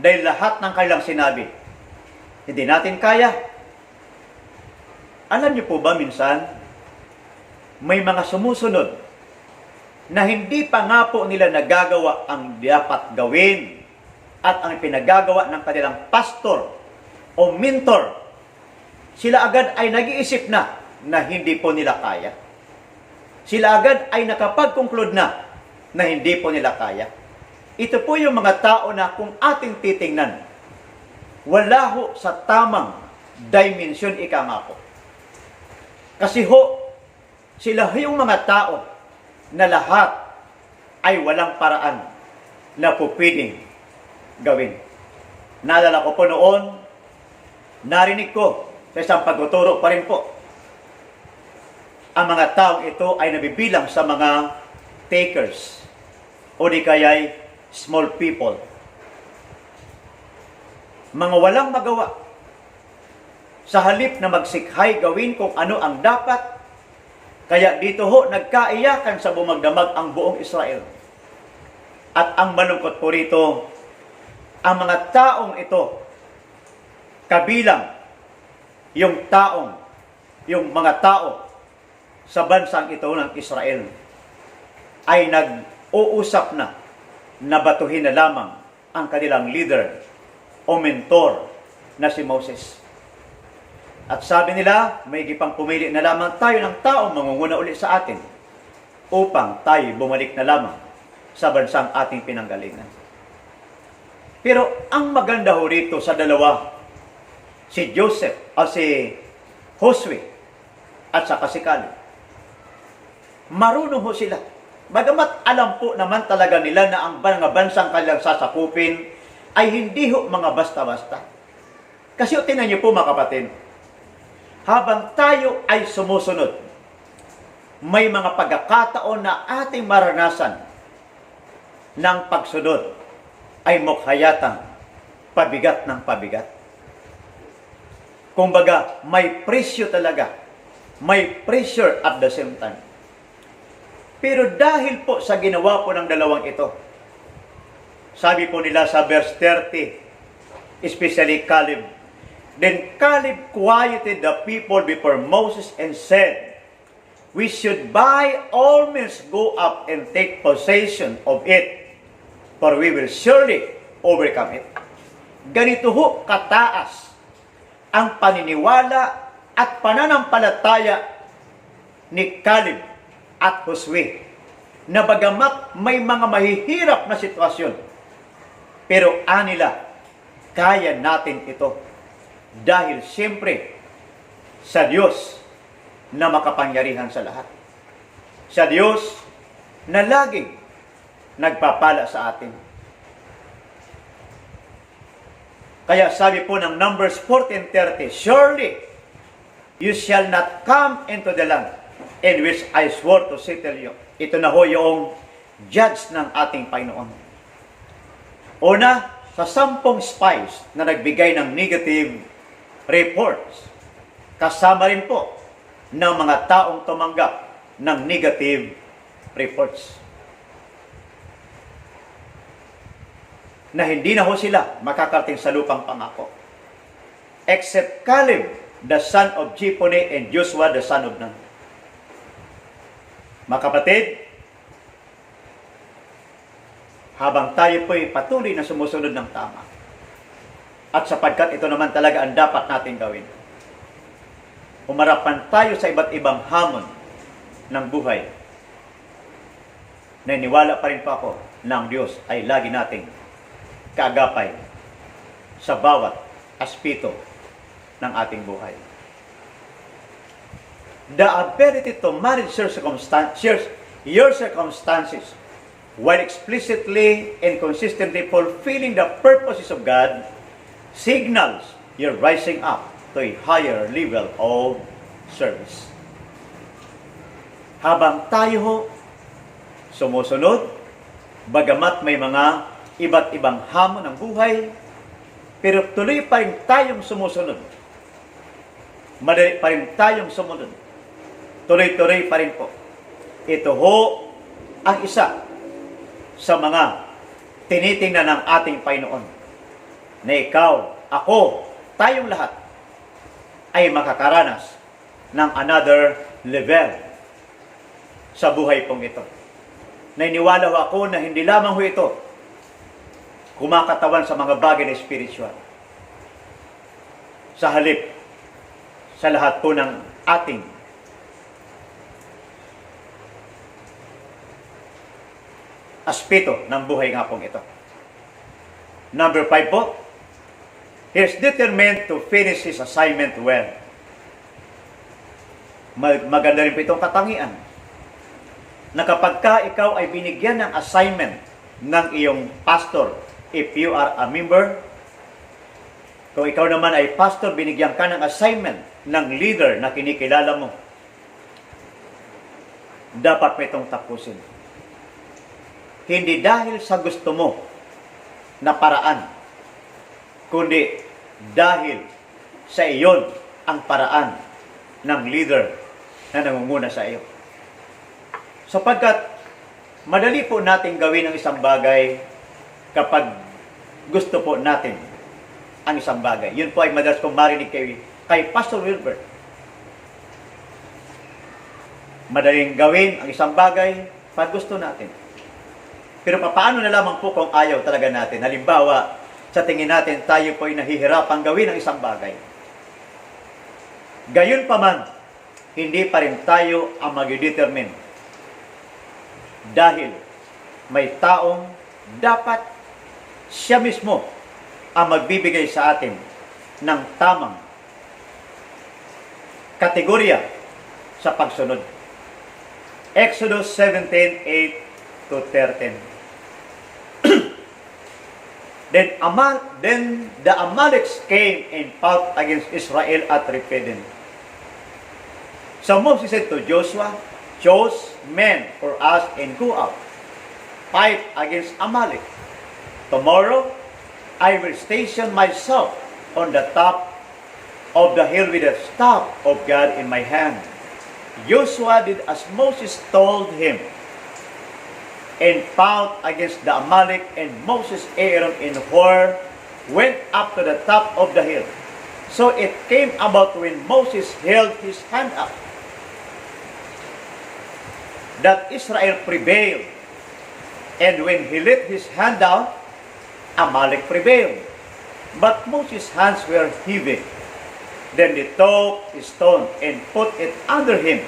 Dahil lahat ng kanilang sinabi, hindi natin kaya. Alam niyo po ba minsan, may mga sumusunod na hindi pa nga po nila nagagawa ang dapat gawin at ang pinagagawa ng kanilang pastor o mentor. Sila agad ay nag-iisip na hindi po nila kaya. Sila agad ay nakapag-conclude na hindi po nila kaya. Ito po yung mga tao na kung ating titingnan, wala ho sa tamang dimension ika nga po. Kasi ho, sila yung mga tao na lahat ay walang paraan na po pwedeng gawin. Naalala ko po noon, narinig ko sa isang pagtuturo pa rin po, ang mga taong ito ay nabibilang sa mga takers o di kaya'y small people. Mga walang magawa. Sa halip na magsikhay gawin kung ano ang dapat, kaya dito ho nagkaiyakan sa bumagdamag ang buong Israel. At ang malungkot po rito, ang mga taong ito, kabilang yung mga tao sa bansang ito ng Israel, ay nag-uusap na batuhin na lamang ang kanilang leader o mentor na si Moses. At sabi nila, may gipang pumili na lamang tayo ng taong mangunguna uli sa atin upang tayo bumalik na lamang sa bansang ating pinanggalingan. Pero ang maganda ho rito sa dalawa, si Josue at saka si Caleb, marunong ho sila. Bagamat alam po naman talaga nila na ang mga bansang kanilang sasakupin ay hindi ho mga basta-basta. Kasi tingnan niyo po mga kapatid, habang tayo ay sumusunod, may mga pagkakataon na ating maranasan ng pagsunod ay mukhayatang pabigat ng pabigat. Kumbaga, may presyo talaga. May pressure at the same time. Pero dahil po sa ginawa po ng dalawang ito, sabi po nila sa verse 30, especially Caleb, then Caleb quieted the people before Moses and said, we should by all means go up and take possession of it, for we will surely overcome it. Ganito ho kataas ang paniniwala at pananampalataya ni Caleb at Josue, na bagamat may mga mahihirap na sitwasyon, pero anila, kaya natin ito. Dahil siyempre, sa Diyos na makapangyarihan sa lahat. Sa Diyos na laging nagpapala sa atin. Kaya sabi po ng Numbers 14:30, surely you shall not come into the land in which I swore to settle you. Ito na ho yung judge ng ating Panginoon. Una, sa 10 spies na nagbigay ng negative reports, kasama rin po ng mga taong tumanggap ng negative reports, na hindi na ho sila makakarating sa lupang pangako. Except Caleb, the son of Jephunneh, and Joshua, the son of Nun. Mga kapatid, habang tayo po'y patuloy na sumusunod ng tama, at sapagkat ito naman talaga ang dapat natin gawin, humarapan tayo sa iba't ibang hamon ng buhay, naniniwala pa rin po ako ng Diyos ay lagi nating kaagapay sa bawat aspeto ng ating buhay. The ability to manage your circumstances while explicitly and consistently fulfilling the purposes of God signals you're rising up to a higher level of service. Habang tayo ho sumusunod, bagamat may mga iba't ibang hamon ng buhay, pero tuloy pa rin tayong sumusunod. Madali pa rin tayong sumunod. Tuloy-tuloy pa rin po. Ito ho ang isa sa mga tinitingnan ng ating Panginoon, na ikaw, ako, tayong lahat ay makakaranas ng another level sa buhay pong ito. Naniniwala ho ako na hindi lamang ho ito kumakatawan sa mga bagay na spiritual. Sa halip, sa lahat po ng ating aspeto ng buhay nga pong ito. Number 5 po, he is determined to finish his assignment well. Maganda rin po itong katangian, na kapag ka ikaw ay binigyan ng assignment ng iyong pastor, if you are a member, kung ikaw naman ay pastor, binigyan ka ng assignment ng leader na kinikilala mo, dapat mo itong tapusin. Hindi dahil sa gusto mo na paraan, kundi dahil sa iyon ang paraan ng leader na nangunguna sa iyo. Sapagkat madali po natin gawin ang isang bagay kapag gusto po natin ang isang bagay. Yun po ay madalas kong marinig kay Pastor Wilbert. Madaling gawin ang isang bagay pag gusto natin. Pero paano na lamang po kung ayaw talaga natin? Halimbawa, sa tingin natin tayo po ay nahihirapang gawin ang isang bagay. Gayon pa man, hindi pa rin tayo ang mag-determine. Dahil may taong dapat siya mismo ang magbibigay sa atin ng tamang kategorya sa pagsunod. Exodus 17:8 to 13. Then the Amaleks came and fought against Israel at Rephidim. So Moses said to Joshua, "Choose men for us and go out, fight against Amalek. Tomorrow I will station myself on the top of the hill with the staff of God in my hand." Joshua did as Moses told him and fought against the Amalek, and Moses, Aaron, and Hur went up to the top of the hill. So it came about when Moses held his hand up that Israel prevailed, and when he let his hand down, Amalek prevailed. But Moses' hands were heavy. Then they took a stone and put it under him,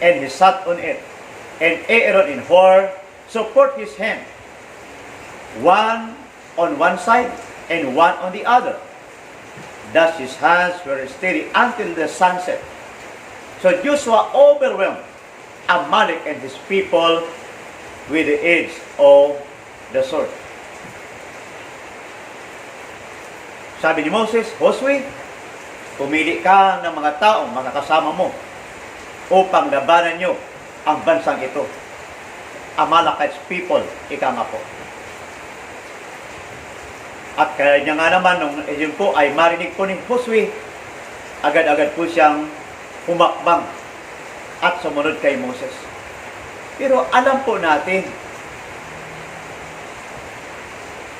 and he sat on it. And Aaron and Hur support his hand, one on one side and one on the other. Thus his hands were steady until the sunset. So Joshua overwhelmed Amalek and his people with the edge of the sword. Sabi ni Moses, "Josue, pumili ka ng mga taong mga kasama mo upang labanan nyo ang bansang ito. Amalekites people, ika nga po." At kaya niya nga naman, nung yun po ay marinig po ni Josue, agad-agad po siyang humakbang at sumunod kay Moses. Pero alam po natin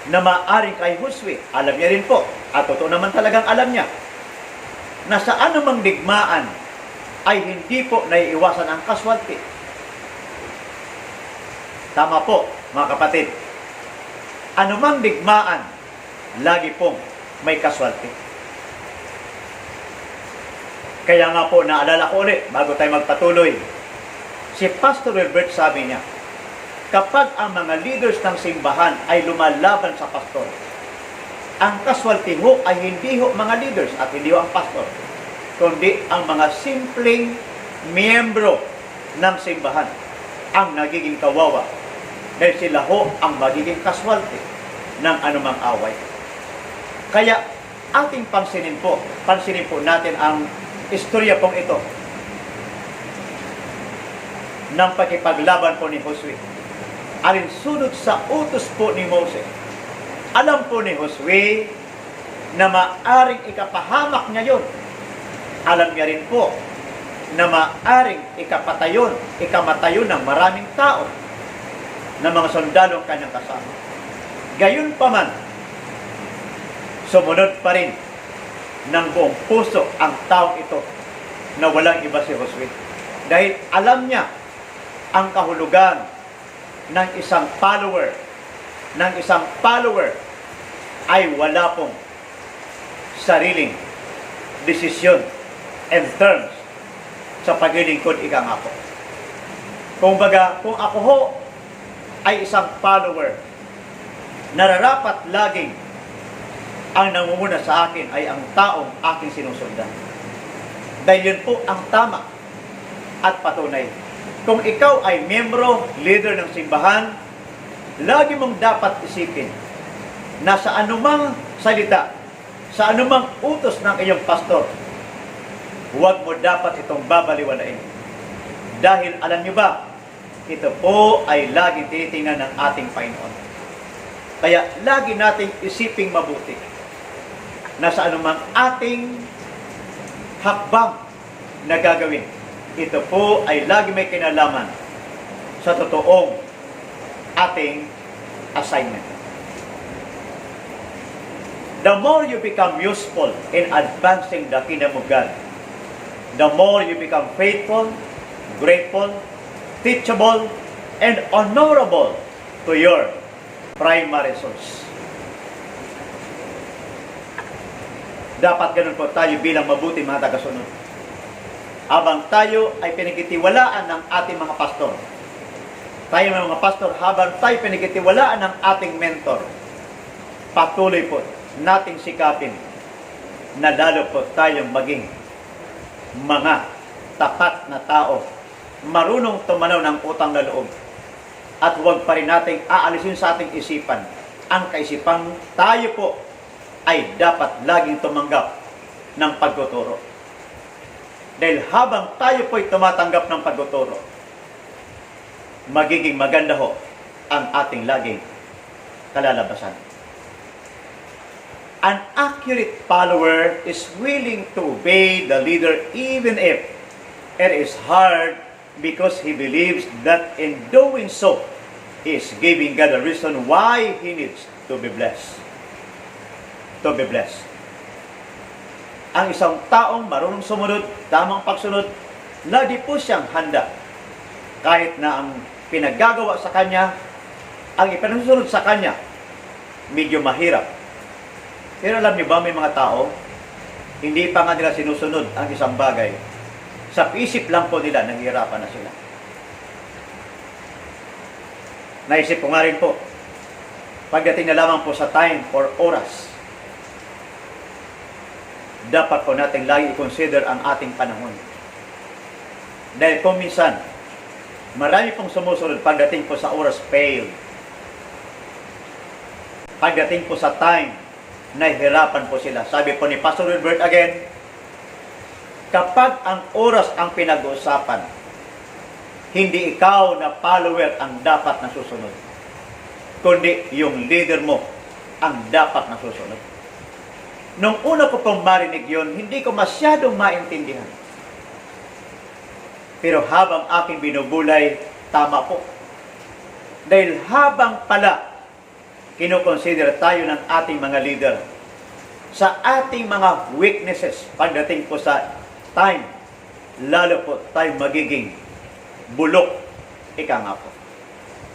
na maaring kay Josue, alam niya rin po, at totoo naman talagang alam niya, na sa anumang digmaan ay hindi po naiiwasan ang kaswalti. Tama po, mga kapatid. Anumang digmaan, lagi pong may kaswalti. Kaya nga po, naalala ko ulit, bago tayo magpatuloy, si Pastor Wilbert sabi niya, kapag ang mga leaders ng simbahan ay lumalaban sa pastor, ang kaswalti ho ay hindi ho mga leaders at hindi ho ang pastor, kundi ang mga simpleng miyembro ng simbahan ang nagiging kawawa dahil sila ho ang magiging kaswalti ng anumang away. Kaya ating pansinin po natin ang istorya pong ito ng pakipaglaban po ni Josue. Alinsunod sa utos po ni Moses. Alam po ni Josue na maaring ikapahamak niya yun. Alam niya rin po na maaring ikamatayon ng maraming tao na mga sundalong kanyang kasama. Gayon pa man, sumunod pa rin ng buong puso ang taong ito na walang iba si Josue. Dahil alam niya ang kahulugan ng isang follower. Ay wala pong sariling desisyon and terms sa paglilingkod, ika nga po. Kung ako ho ay isang follower, nararapat laging ang nangunguna sa akin ay ang taong aking sinusundan. Dahil yun po ang tama at patunay. Kung ikaw ay miyembro, leader ng simbahan, lagi mong dapat isipin na sa anumang salita, sa anumang utos ng iyong pastor, huwag mo dapat itong babaliwalain. Dahil alam niyo ba, ito po ay laging tinitingnan ng ating Panginoon. Kaya lagi nating isiping mabuti na sa anumang ating hakbang na gagawin, ito po ay lagi may kinalaman sa totoong ating assignment. the more you become useful in advancing the kingdom of God, the more you become faithful, grateful, teachable, and honorable to your primary source. Dapat ganun po tayo bilang mabuti mga tagasunod. Habang tayo ay pinagtitiwalaan ng ating mga pastor, tayo mga pastor, habang tayo pinagtitiwalaan ng ating mentor, patuloy po nating sikapin na lalo po tayong maging mga tapat na tao, marunong tumanaw ng utang na loob, at huwag pa rin nating aalisin sa ating isipan ang kaisipang tayo po ay dapat laging tumanggap ng pagtuturo. Dahil habang tayo po'y tumatanggap ng pagtuturo, magiging maganda ho ang ating laging kalalabasan. An accurate follower is willing to obey the leader even if it is hard, because he believes that in doing so, he is giving God a reason why he needs to be blessed. To be blessed. Ang isang taong marunong sumunod, tamang pagsunod, lagi po siyang handa. Kahit na ang pinaggagawa sa kanya, ang ipinasunod sa kanya, medyo mahirap. Pero alam niyo ba, may mga tao, hindi pa nga nila sinusunod ang isang bagay. Sa isip lang po nila, nanghihirapan na sila. Naisip ko nga rin po, pagdating na lamang po sa time or oras, dapat po natin lagi i-consider ang ating panahon. Dahil kung minsan, marami pong sumusunod pagdating po sa oras fail. Pagdating po sa time, nahihirapan po sila. Sabi po ni Pastor Wilbert again, kapag ang oras ang pinag-uusapan, hindi ikaw na follower ang dapat na susunod, kundi yung leader mo ang dapat na susunod. Nung una ko pong marinig yun, hindi ko masyadong maintindihan. Pero habang aking binubulay, tama po. Dahil habang pala kinoconsider tayo ng ating mga leader sa ating mga weaknesses pagdating po sa time, lalo po tayo magiging bulok. Ika nga po.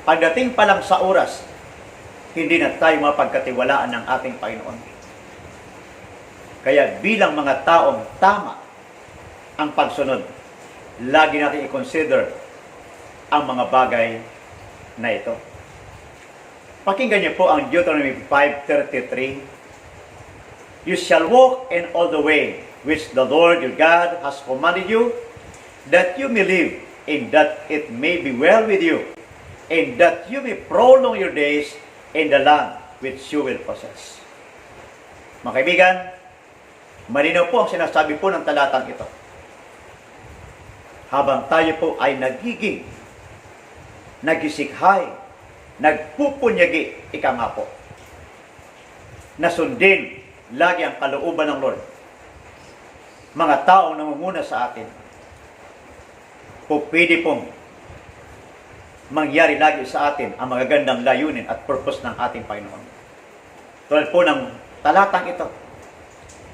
Pagdating pa lang sa oras, hindi na tayo mapagkatiwalaan ng ating Panginoon. Kaya bilang mga taong tama ang pagsunod, lagi natin i-consider ang mga bagay na ito. Pakinggan niyo po ang Deuteronomy 5:33. You shall walk in all the way which the Lord your God has commanded you, that you may live, and that it may be well with you, and that you may prolong your days in the land which you will possess. Mga kaibigan, malinaw po ang sinasabi po ng talatang ito. Habang tayo po ay nagisikhay, nagpupunyagi, ika nga po, na sundin lagi ang kalooban ng Lord. Mga taong nangunguna sa atin, po pwede pong mangyari lagi sa atin ang magagandang layunin at purpose ng ating Panginoon. Tulad po ng talatang ito,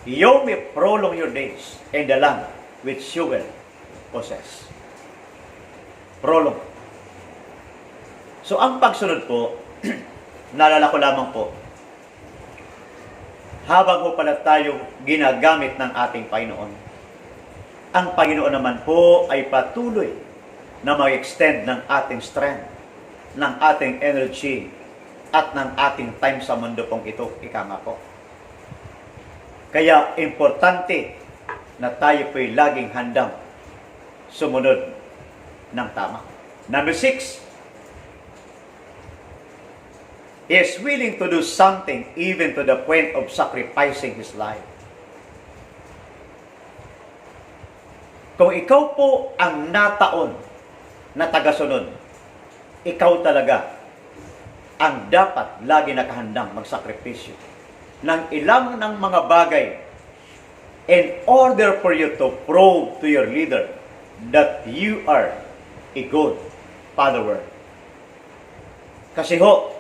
you may prolong your days in the land which you will possess. Prolong. So, ang pagsunod po, naalala ko lamang po, habang po pala tayo ginagamit ng ating Panginoon, ang Panginoon naman po ay patuloy na mag-extend ng ating strength, ng ating energy, at ng ating time sa mundo pong ito, ika nga po. Kaya, importante na tayo po'y laging handang sumunod ng tama. Number 6, he is willing to do something even to the point of sacrificing his life. Kung ikaw po ang nataon na tagasunod, ikaw talaga ang dapat lagi nakahandang magsakripisyo ng ilang ng mga bagay in order for you to prove to your leader that you are a good follower. Kasi ho,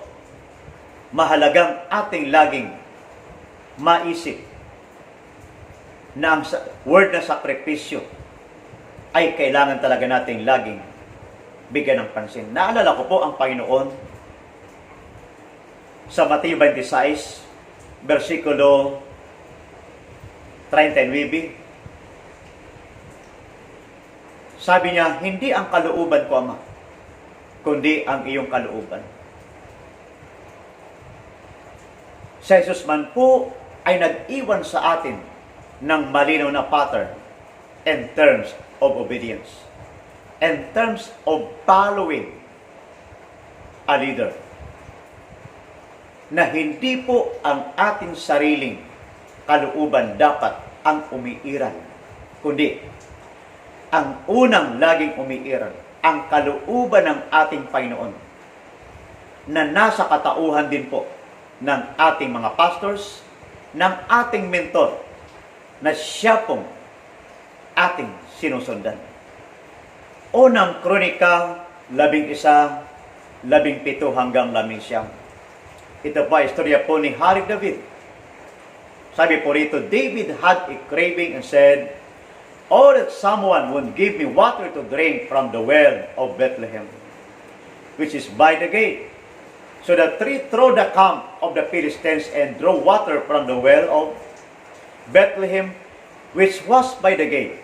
mahalagang ating laging maisip na ang word na sakripisyo ay kailangan talaga nating laging bigyan ng pansin. Naalala ko po ang Panginoon sa Mateo 26, versikulo 39. Sabi niya, hindi ang kalooban ko, Ama, kundi ang iyong kalooban. Si Jesus man po ay nag-iwan sa atin ng malinaw na pattern in terms of obedience, in terms of following a leader, na hindi po ang ating sariling kalooban dapat ang umiiral, kundi ang unang laging umiiral, ang kalooban ng ating Panginoon, na nasa katauhan din po ng ating mga pastors, ng ating mentor, na siya pong ating sinusundan. Unang Kronika 11:17 hanggang 19. Ito po ay istorya po ni Hari David. Sabi po rito, David had a craving and said, "Oh, that someone would give me water to drink from the well of Bethlehem, which is by the gate." So the three threw the camp of the Philistines and drew water from the well of Bethlehem, which was by the gate,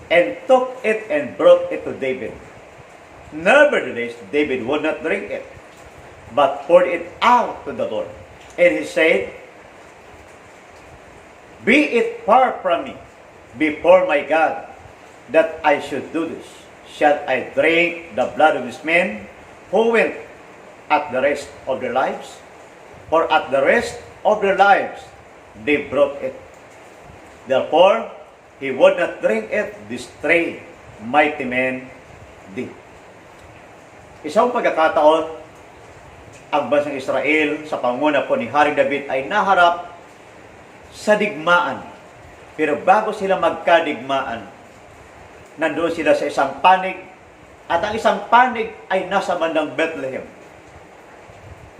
and took it and brought it to David. Nevertheless, David would not drink it, but poured it out to the Lord. And he said, "Be it far from me, before my God, that I should do this. Shall I drink the blood of these men who went at the rest of their lives? For at the rest of their lives they brought it. Therefore, he would not drink it, these three mighty men did." Isang pagkakataon, ang bansang Israel sa pangunguna po ni Haring David ay naharap sa digmaan. Pero bago sila magkadigmaan, nandoon sila sa isang panig, at ang isang panig ay nasa bandang Bethlehem.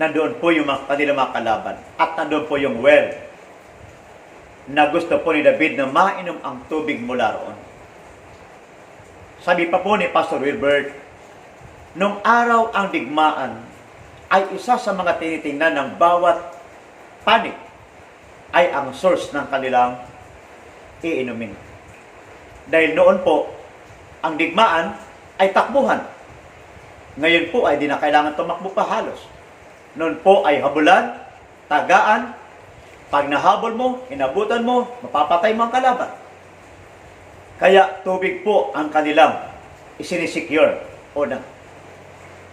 Nandoon po yung kanilang mga kalaban, at nandoon po yung well na gusto po ni David na mainom ang tubig mula roon. Sabi pa po ni Pastor Wilbert, nung araw ang digmaan ay isa sa mga tinitingnan ng bawat panig ay ang source ng kanilang iinumin. Dahil noon po, ang digmaan ay takbuhan. Ngayon po ay di na kailangan tumakbo pa halos. Noon po ay habulan, tagaan. Pag nahabol mo, inabutan mo, mapapatay mo ang kalaban. Kaya tubig po ang kanilang isinisecure. Una,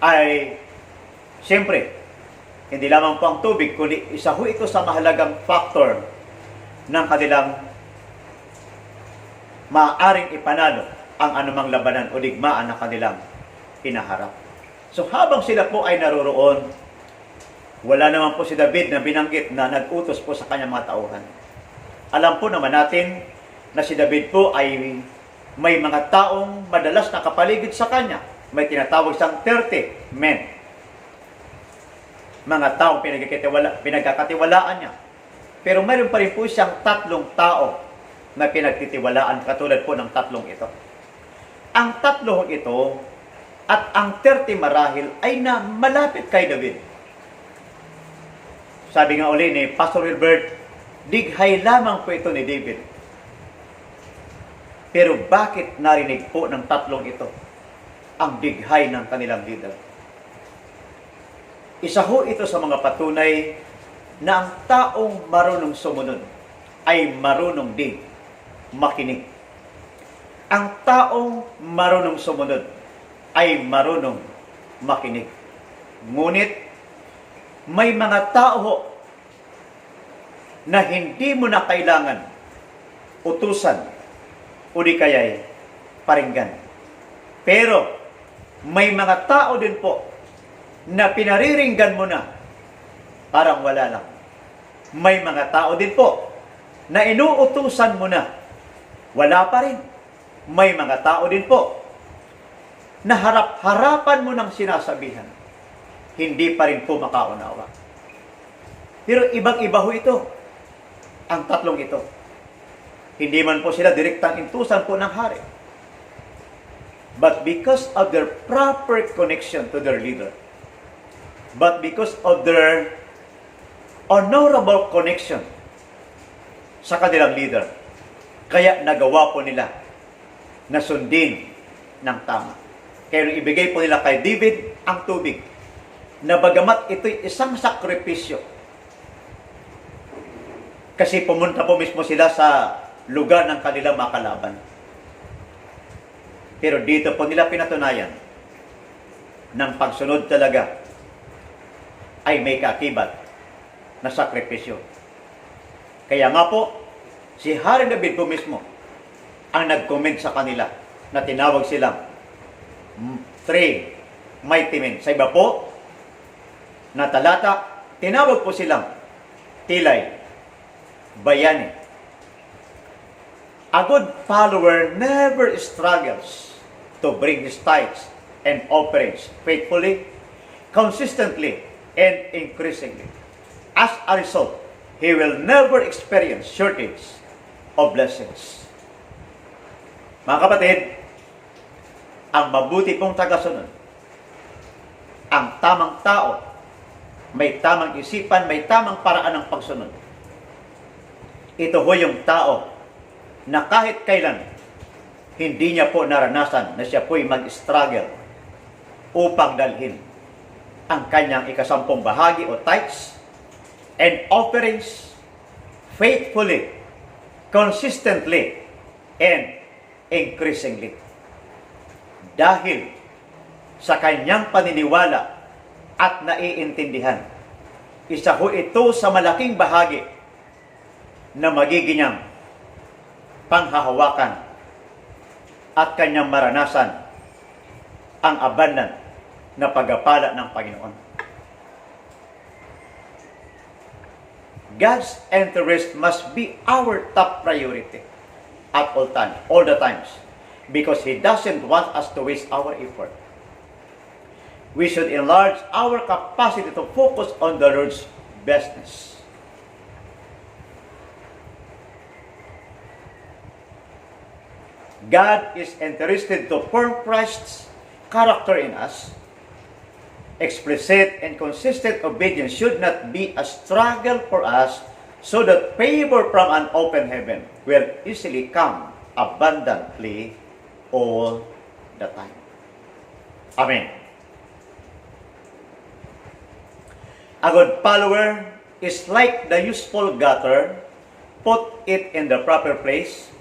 ay siyempre, hindi lamang po ang tubig, kundi isa ho ito sa mahalagang factor ng kanilang maaaring ipanalo ang anumang labanan o digmaan na kanilang hinaharap. So habang sila po ay naroroon, wala naman po si David na binanggit na nag-utos po sa kanyang mga tauhan. Alam po naman natin na si David po ay may mga taong madalas nakapaligid sa kanya. May tinatawag siyang 30 men. Mga taong pinagkakatiwalaan niya. Pero mayroon pa rin po siyang 3 tao na pinagtitiwalaan katulad po ng 3 ito. Ang 3 ito at ang 30 marahil ay na malapit kay David. Sabi nga uli ni Pastor Wilbert, dighay lamang po ito ni David. Pero bakit narinig po ng 3 ito ang dighay ng kanilang leader? Isa ho ito sa mga patunay na ang taong marunong sumunod ay marunong din makinig. Ang taong marunong sumunod ay marunong makinig. Ngunit, may mga tao ho na hindi mo na kailangan utusan o di kaya'y paringgan. Pero, may mga tao din po na pinariringgan mo na parang wala lang. May mga tao din po na inuutusan mo na wala pa rin. May mga tao din po na harap-harapan mo ng sinasabihan, hindi pa rin po makaunawa. Pero ibang-iba ho ito. ang tatlong ito. Hindi man po sila direktang intusan po ng hari. But because of their proper connection to their leader, but because of their honorable connection sa kanilang leader, kaya nagawa po nila na sundin ng tama. Kaya nung ibigay po nila kay David ang tubig, na bagamat ito'y isang sakripisyo, kasi pumunta po mismo sila sa lugar ng kanilang makalaban. Pero dito po nila pinatunayan ng pagsunod talaga ay may kaakibat na sakripisyo. Kaya nga po, si Haring David po mismo ang nag-comment sa kanila na tinawag silang three mighty men. Sa iba po na talata, tinawag po silang tilay, bayani. A good follower never struggles to bring his tithes and offerings faithfully, consistently, and increasingly. As a result, he will never experience shortage of blessings. Mga kapatid, ang mabuti pong tagasunod, ang tamang tao, may tamang isipan, may tamang paraan ng pagsunod. Ito ho yung tao na kahit kailan, hindi niya po naranasan na siya po'y mag-struggle upang dalhin ang kanyang ikasampung bahagi o tithes and offerings faithfully, consistently, and increasingly. Dahil sa kanyang paniniwala at naiintindihan, isa ho ito sa malaking bahagi na magiging niyang panghahawakan at kanyang maranasan ang abundant na pagpapala ng Panginoon. God's interest must be our top priority at all the times, because He doesn't want us to waste our effort. We should enlarge our capacity to focus on the Lord's business. God is interested to form Christ's character in us. Explicit and consistent obedience should not be a struggle for us, so that favor from an open heaven will easily come abundantly all the time. Amen. A good follower is like the useful gutter. Put in the proper place.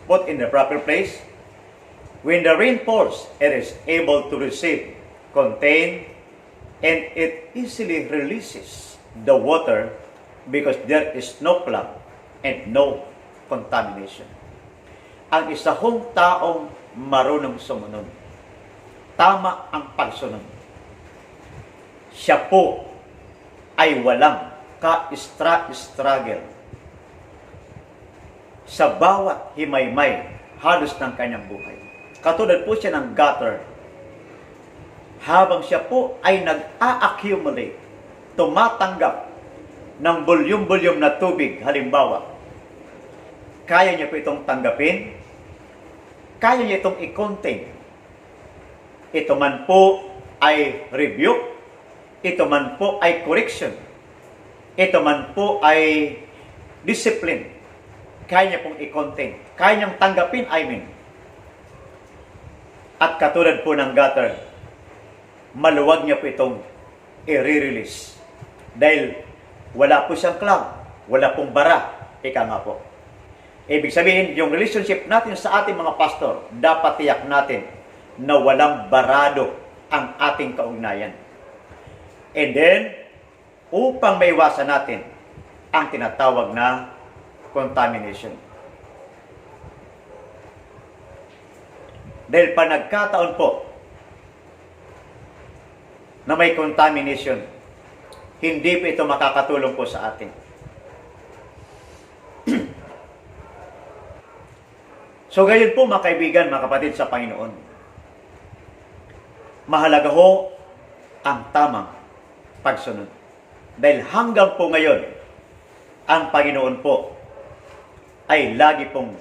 When the rain pours, it is able to receive, contain, and it easily releases the water because there is no clog and no contamination. Ang isa hong taong marunong sumunod, tama ang pagsunod, siya po ay walang ka-struggle sa bawat himaymay halos ng kanyang buhay. Katulad po siya ng gutter. Habang siya po ay nag-a-accumulate, tumatanggap ng bulyum-bulyum na tubig, halimbawa, kaya niya po itong tanggapin, kaya niya itong i-contain. Ito man po ay rebuke, ito man po ay correction, ito man po ay discipline, kaya niya pong i-contain, kaya niyang tanggapin, At katulad po ng gutter, maluwag niya po itong i-release. Dahil wala po siyang clog, wala pong bara, ika nga po. Ibig sabihin, yung relationship natin sa ating mga pastor, dapat tiyak natin na walang barado ang ating kaugnayan. And then, upang maiwasan natin ang tinatawag na contamination. Dahil pa nagkataon po na may contamination, hindi po ito makakatulong po sa atin. So gayon po mga kaibigan, mga kapatid sa Panginoon, mahalaga ho ang tamang pagsunod. Dahil hanggang po ngayon, ang Panginoon po ay lagi pong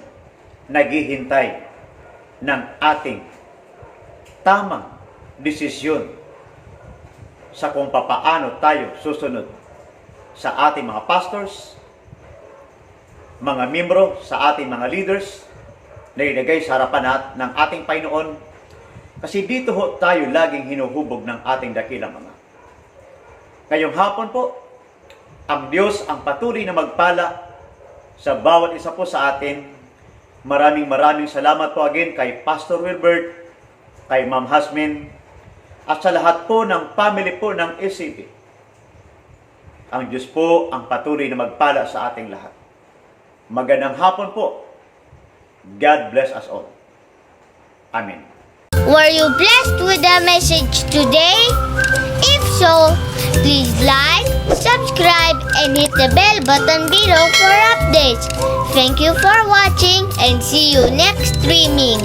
naghihintay ng ating tamang desisyon sa kung papaano tayo susunod sa ating mga pastors, mga membro, sa ating mga leaders na ilagay sa harapan ng ating Panginoon. Kasi dito ho tayo laging hinuhubog ng ating dakilang Ama. Ngayong hapon po, ang Diyos ang patuloy na magpala sa bawat isa po sa atin. Maraming salamat po again kay Pastor Wilbert, kay Ma'am Hasmin, at sa lahat po ng family po ng SCP. Ang Diyos po ang patuloy na magpala sa ating lahat. Magandang hapon po. God bless us all. Amen. Were you blessed with the message today? If so, please like, subscribe, and hit the bell button below for updates. Thank you for watching and see you next streaming.